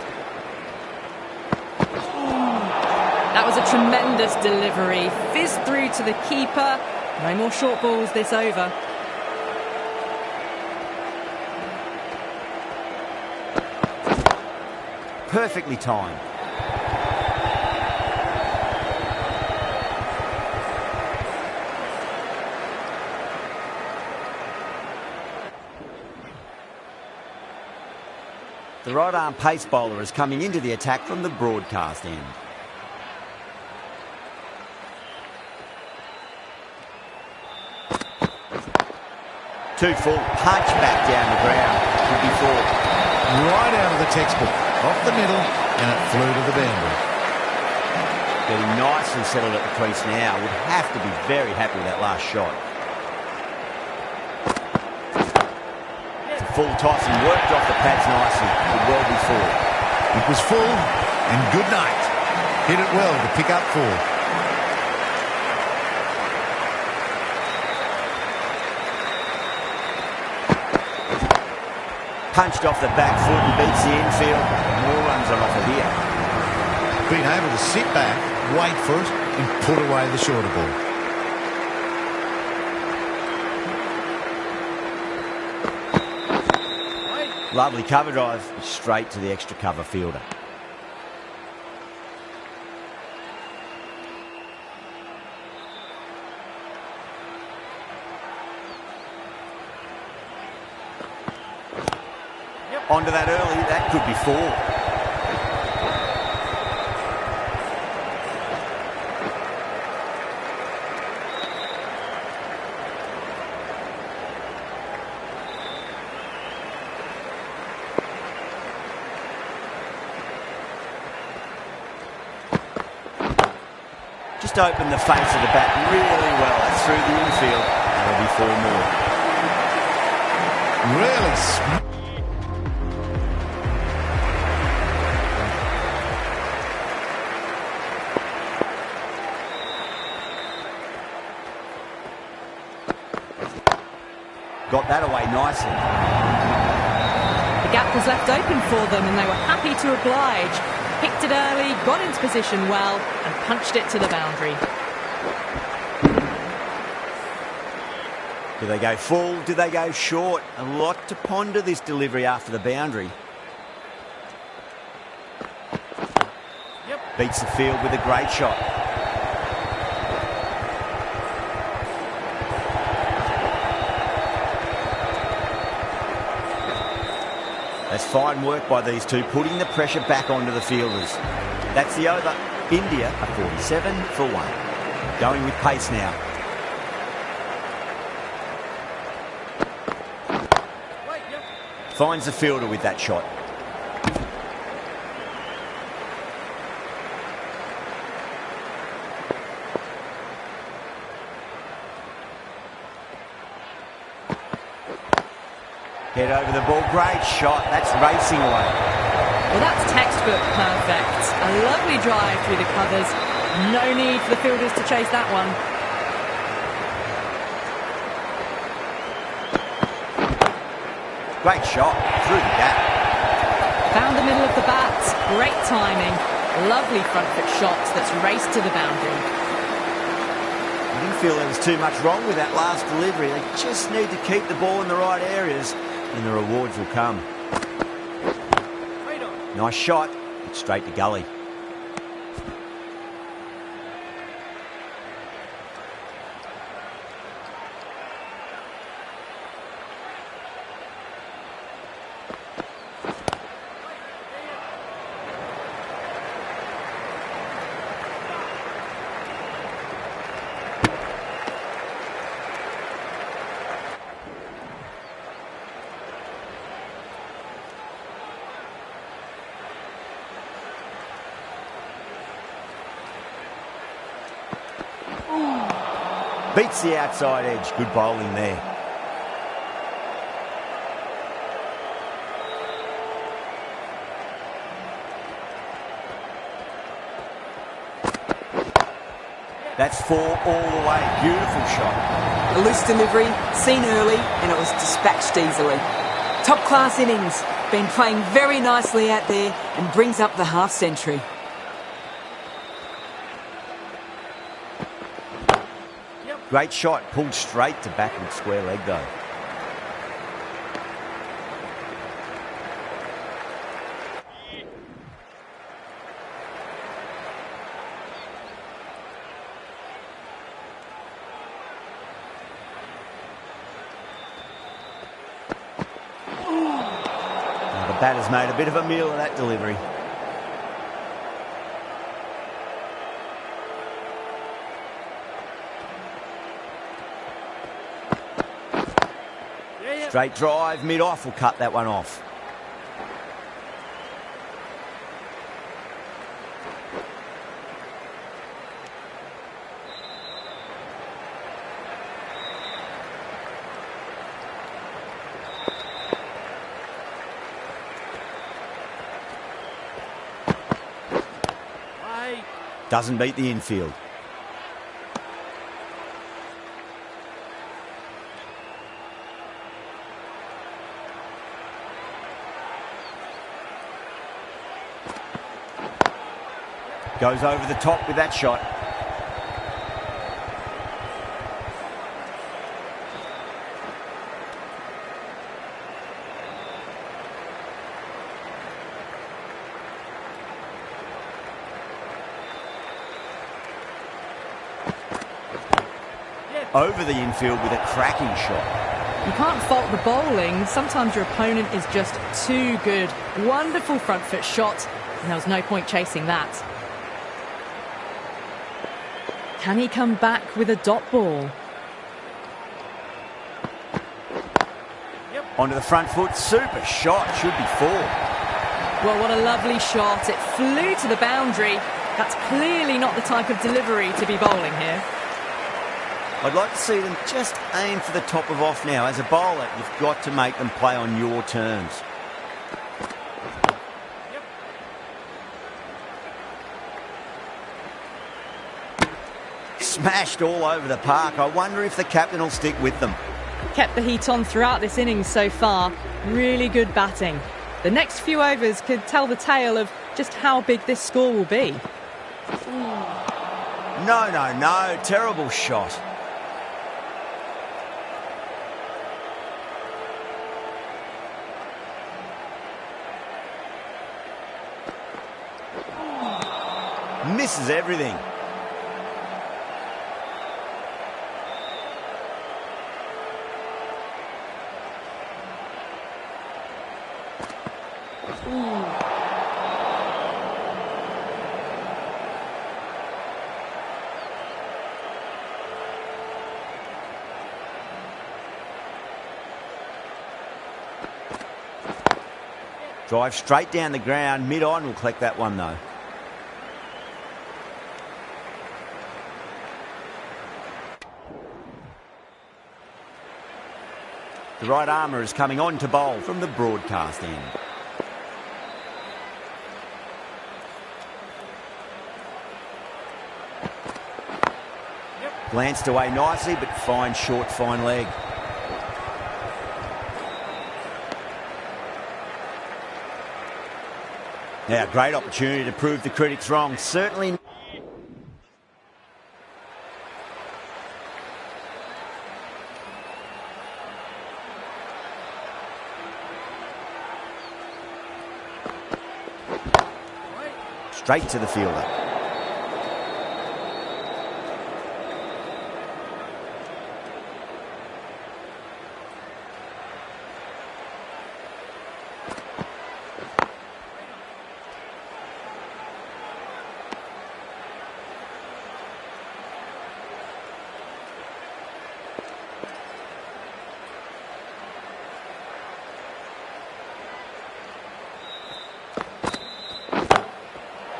That was a tremendous delivery. Fizzed through to the keeper. No more short balls this over. Perfectly timed. The right-arm pace bowler is coming into the attack from the broadcast end. Too full, punch back down the ground. Could be 4. Right out of the textbook, off the middle, and it flew to the boundary. Getting nicely settled at the crease now. Would have to be very happy with that last shot. Full toss and worked off the pads nicely. Could well be 4. It was full, and good night. Hit it well to pick up 4. Punched off the back foot and beats the infield. More runs on offer here. Being able to sit back, wait for it, and put away the shorter ball. Lovely cover drive, straight to the extra cover fielder. Onto that early, that could be 4. Just opened the face of the bat really well. That's through the infield. That'll be 4 more. Really Got that away nicely. The gap was left open for them and they were happy to oblige. Picked it early, got into position well and punched it to the boundary. Do they go full? Do they go short? A lot to ponder this delivery after the boundary. Beats the field with a great shot. That's fine work by these two, putting the pressure back onto the fielders. That's the over. India are 47 for 1. Going with pace now. Finds the fielder with that shot. Head over the ball, great shot, that's racing away. Well, that's textbook perfect. A lovely drive through the covers. No need for the fielders to chase that one. Great shot, through the gap. Found the middle of the bat. Great timing. Lovely front foot shot that's raced to the boundary. I didn't feel there was too much wrong with that last delivery. They just need to keep the ball in the right areas and the rewards will come. Nice shot, it's straight to gully. Beats the outside edge. Good bowling there. That's 4 all the way. Beautiful shot. A loose delivery, seen early, and it was dispatched easily. Top class innings. Been playing very nicely out there and brings up the half century. Great shot, pulled straight to backward square leg though. Now the batter's made a bit of a meal of that delivery. Straight drive, mid-off will cut that one off. Doesn't beat the infield. Goes over the top with that shot. Over the infield with a cracking shot. You can't fault the bowling. Sometimes your opponent is just too good. Wonderful front foot shot, and there was no point chasing that. Can he come back with a dot ball? Onto the front foot, super shot, should be 4. Well, what a lovely shot. It flew to the boundary. That's clearly not the type of delivery to be bowling here. I'd like to see them just aim for the top of off now. As a bowler, you've got to make them play on your terms. Smashed all over the park. I wonder if the captain will stick with them. Kept the heat on throughout this innings so far. Really good batting. The next few overs could tell the tale of just how big this score will be. No. Terrible shot. Misses everything. Drive straight down the ground. Mid-on will collect that one though. The right armour is coming on to bowl from the broadcast end. Glanced away nicely, but fine short, fine leg. Now, great opportunity to prove the critics wrong. Certainly. Straight to the fielder.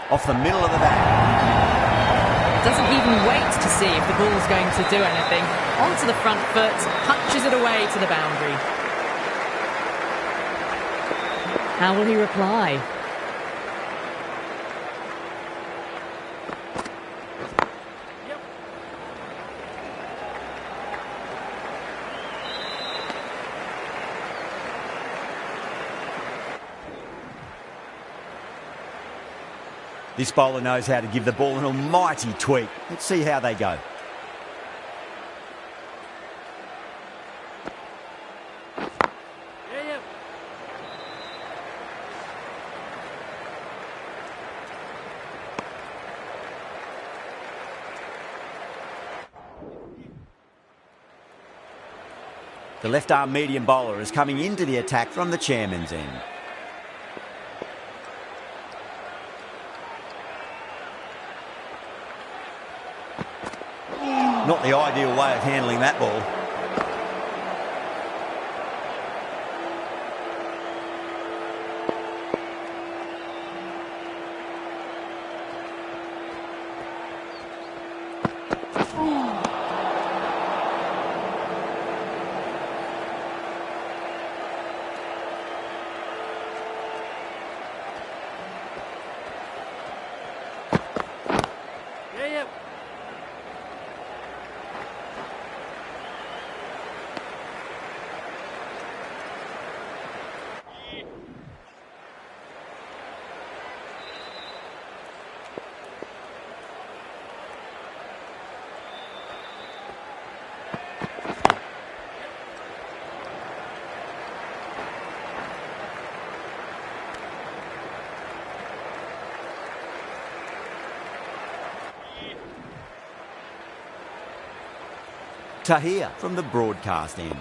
Off the middle of the bat. Doesn't even wait to see if the ball's going to do anything. Onto the front foot, punches it away to the boundary. How will he reply? This bowler knows how to give the ball an almighty tweak. Let's see how they go. Yeah. The left-arm medium bowler is coming into the attack from the chairman's end. Not the ideal way of handling that ball. Yeah. Tahir from the broadcast end.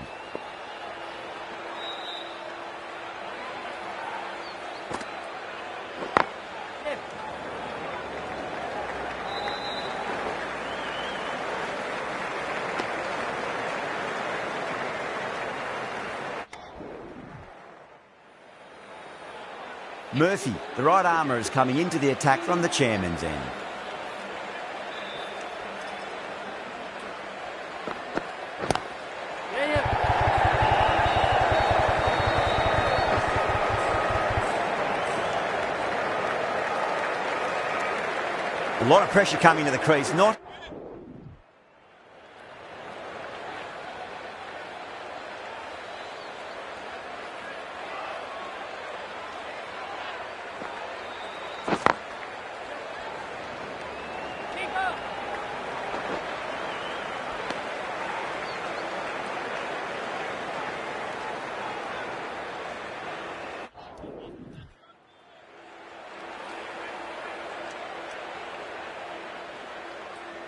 Murphy, the right armour, is coming into the attack from the chairman's end. A lot of pressure coming to the crease, not...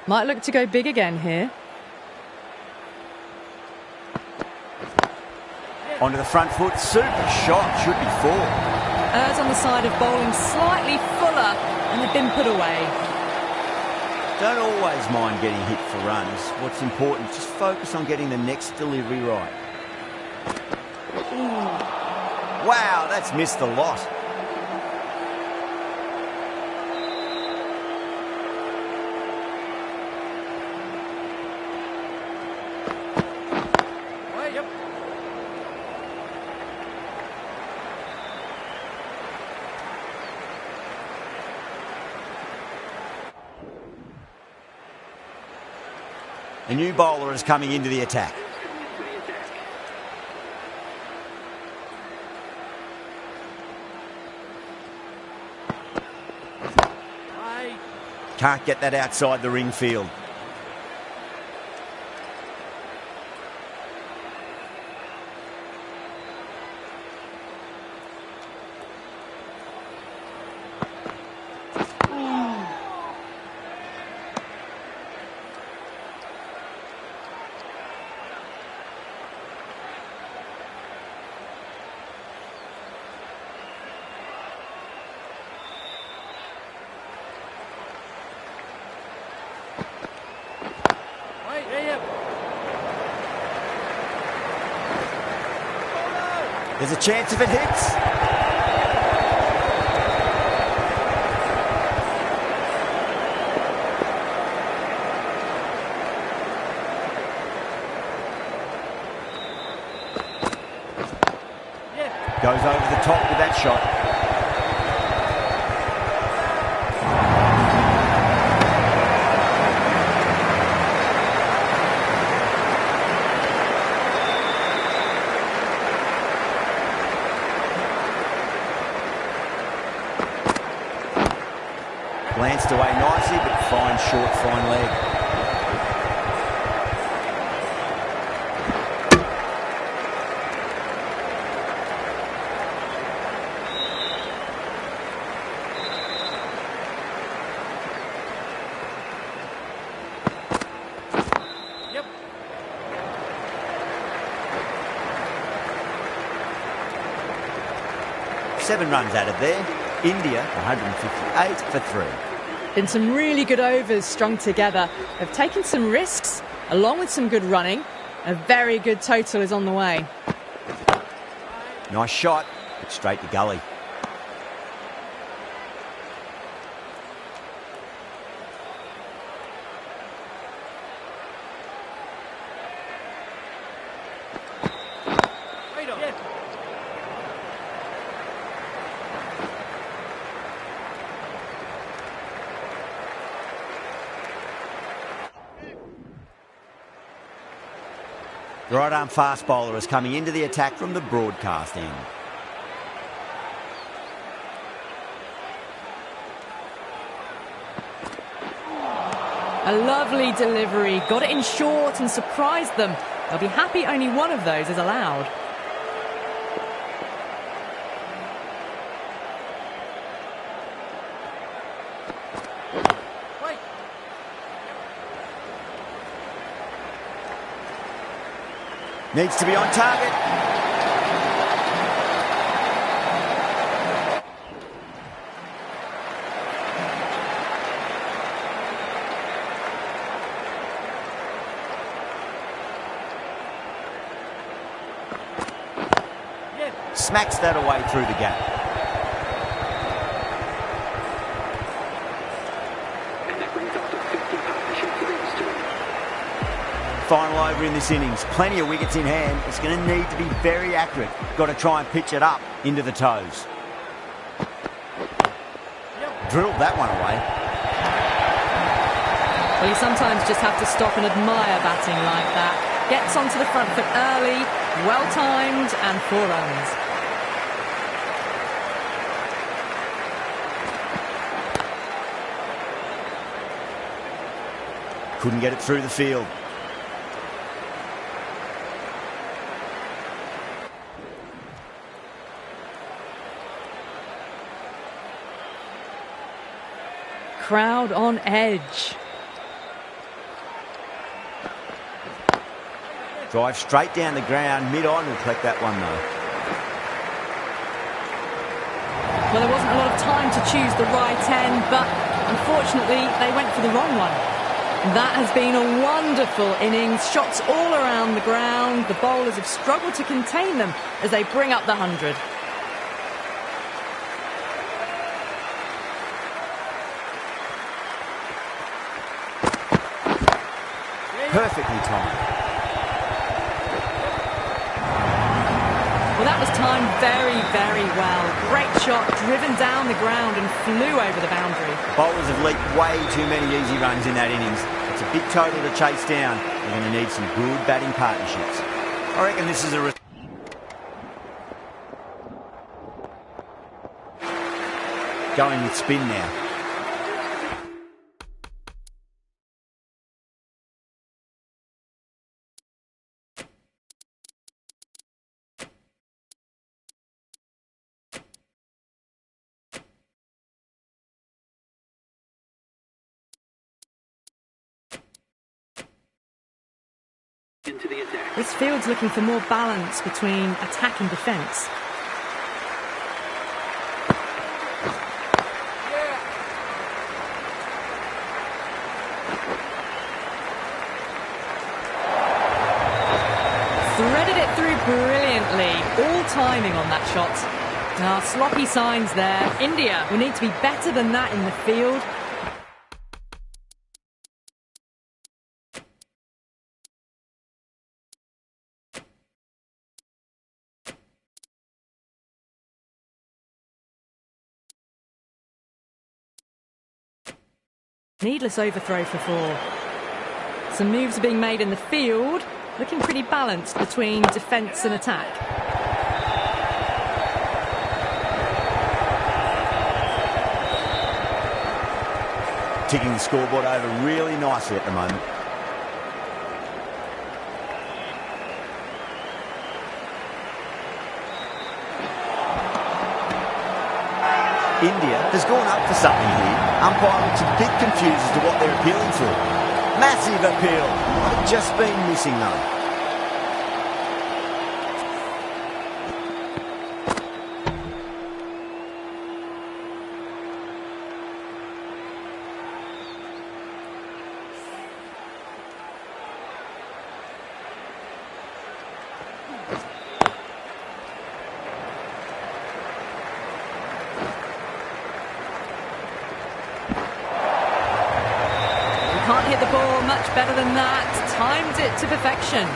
Might look to go big again here. Onto the front foot, super shot, should be four. Errs on the side of bowling slightly fuller and they've been put away. Don't always mind getting hit for runs. What's important, just focus on getting the next delivery right. Wow, that's missed a lot. A new bowler is coming into the attack. Can't get that outside the ring field. There's a chance if it hits. Goes over the top with that shot. Danced away nicely, but fine short, fine leg. Yep. 7 runs added there. India 158 for 3. Been some really good overs strung together. They've taken some risks, along with some good running. A very good total is on the way. Nice shot, but straight to gully. Right on. Yeah. The right arm fast bowler is coming into the attack from the broadcast end. A lovely delivery. Got it in short and surprised them. They'll be happy only one of those is allowed. Right. Needs to be on target. Yeah. Smacks that away through the gap. And that brings up to 50 partnership for these two. Final over in this innings. Plenty of wickets in hand. It's going to need to be very accurate. Got to try and pitch it up into the toes. Drilled that one away. Well, you sometimes just have to stop and admire batting like that. Gets onto the front foot early, well timed, and 4 runs. Couldn't get it through the field. Crowd on edge. Drive straight down the ground, mid-on, will collect that one though. Well, there wasn't a lot of time to choose the right end, but unfortunately they went for the wrong one. That has been a wonderful innings. Shots all around the ground. The bowlers have struggled to contain them as they bring up the 100. Perfectly timed. Well, that was timed very, very well. Great shot, driven down the ground and flew over the boundary. Bowlers have leaked way too many easy runs in that innings. It's a big total to chase down. They're going to need some good batting partnerships. I reckon this is a... Going with spin now. Into the attack. This field's looking for more balance between attack and defence. Threaded it through brilliantly. All timing on that shot. Now, sloppy signs there. India will need to be better than that in the field. Needless overthrow for 4. Some moves are being made in the field, looking pretty balanced between defence and attack. ticking the scoreboard over really nicely at the moment. India has gone up for something here. Umpire looks a bit confused as to what they're appealing for. Massive appeal. Might have just been missing though. Can't hit the ball much better than that. Timed it to perfection.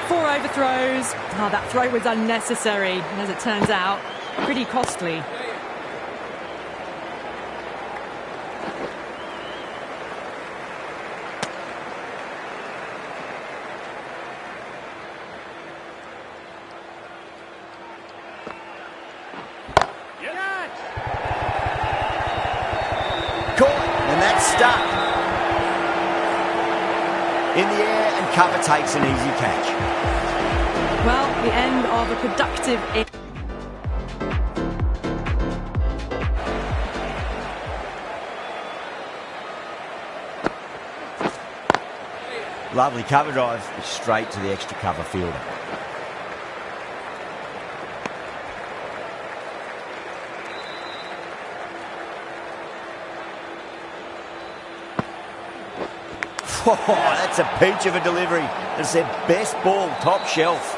4 overthrows. Oh, that throw was unnecessary. And as it turns out, pretty costly. And that's stuck. In the air and cover takes an easy catch. Well, the end of a productive Lovely cover drive straight to the extra cover fielder. Oh, that's a peach of a delivery. It's their best ball, top shelf.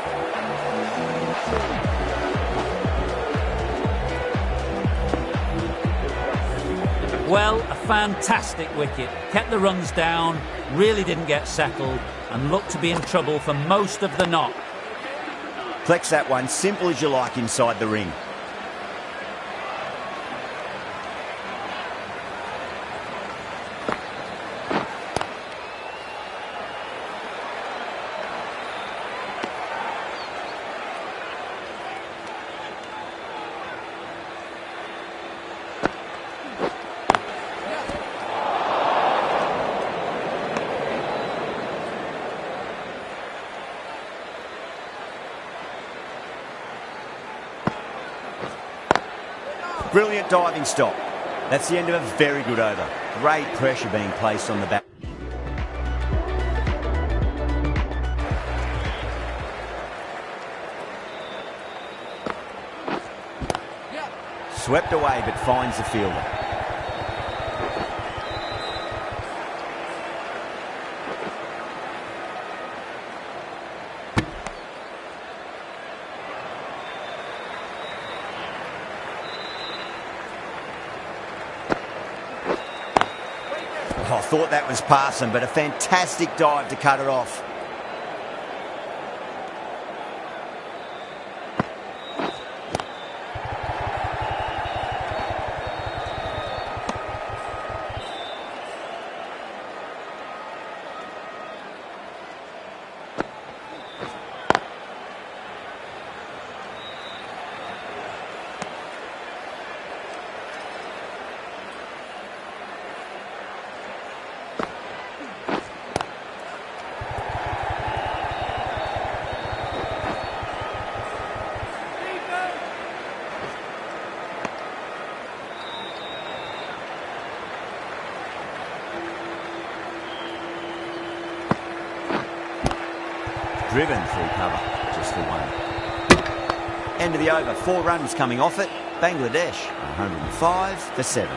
Well, a fantastic wicket. Kept the runs down, really didn't get settled, and looked to be in trouble for most of the knock. Flex that one, simple as you like inside the ring. Brilliant diving stop. That's the end of a very good over. Great pressure being placed on the bat. Swept away but finds the fielder. Oh, I thought that was passing, but a fantastic dive to cut it off. Driven through cover, just the one. End of the over, 4 runs coming off it. Bangladesh, 105 for 7.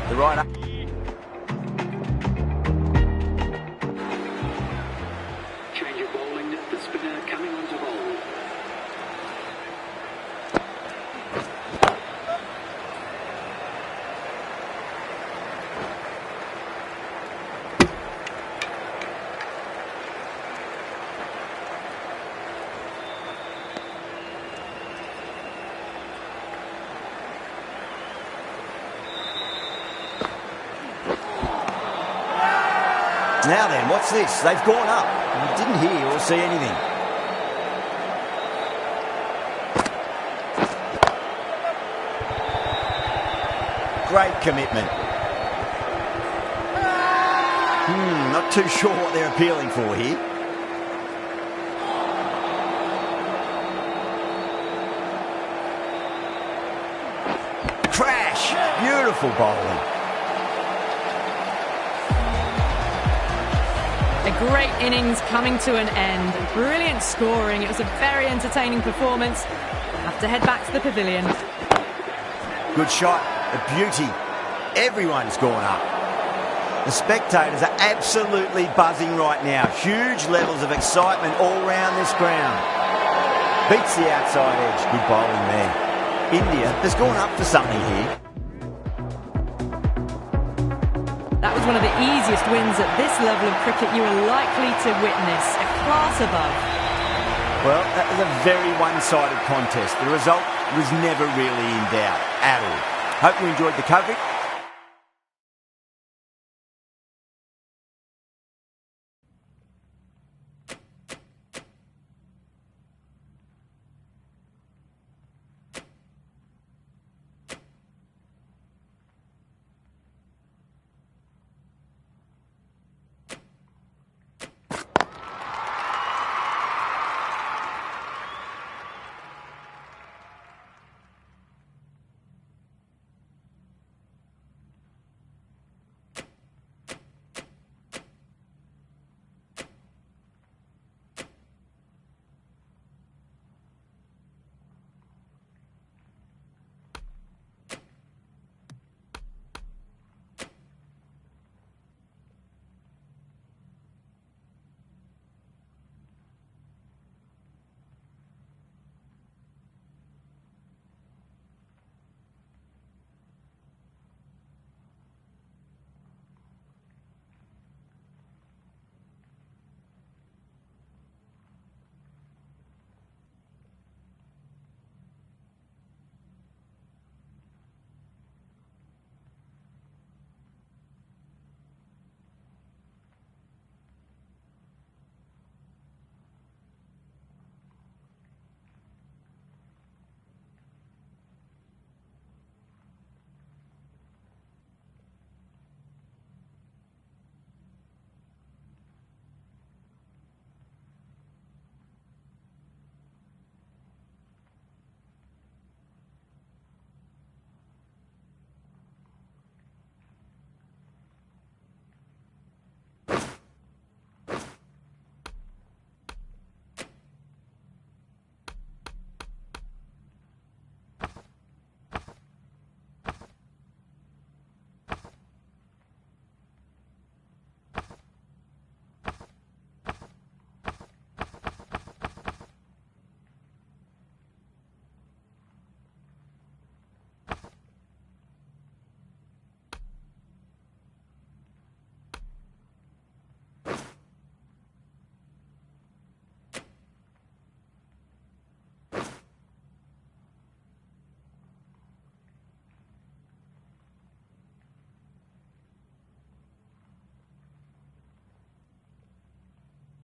The right up. Change of bowling, the spinner coming onto bowl. Now then, what's this? They've gone up. I didn't hear or see anything. Great commitment. Not too sure what they're appealing for here. Crash! Beautiful bowling. A great innings coming to an end. Brilliant scoring. It was a very entertaining performance. We'll have to head back to the pavilion. Good shot. A beauty. Everyone's gone up. The spectators are absolutely buzzing right now. Huge levels of excitement all round this ground. Beats the outside edge. Good bowling there. India has gone up for something here. That was one of the easiest wins at this level of cricket you are likely to witness. A class above. Well, that was a very one-sided contest. The result was never really in doubt at all. Hope you enjoyed the coverage.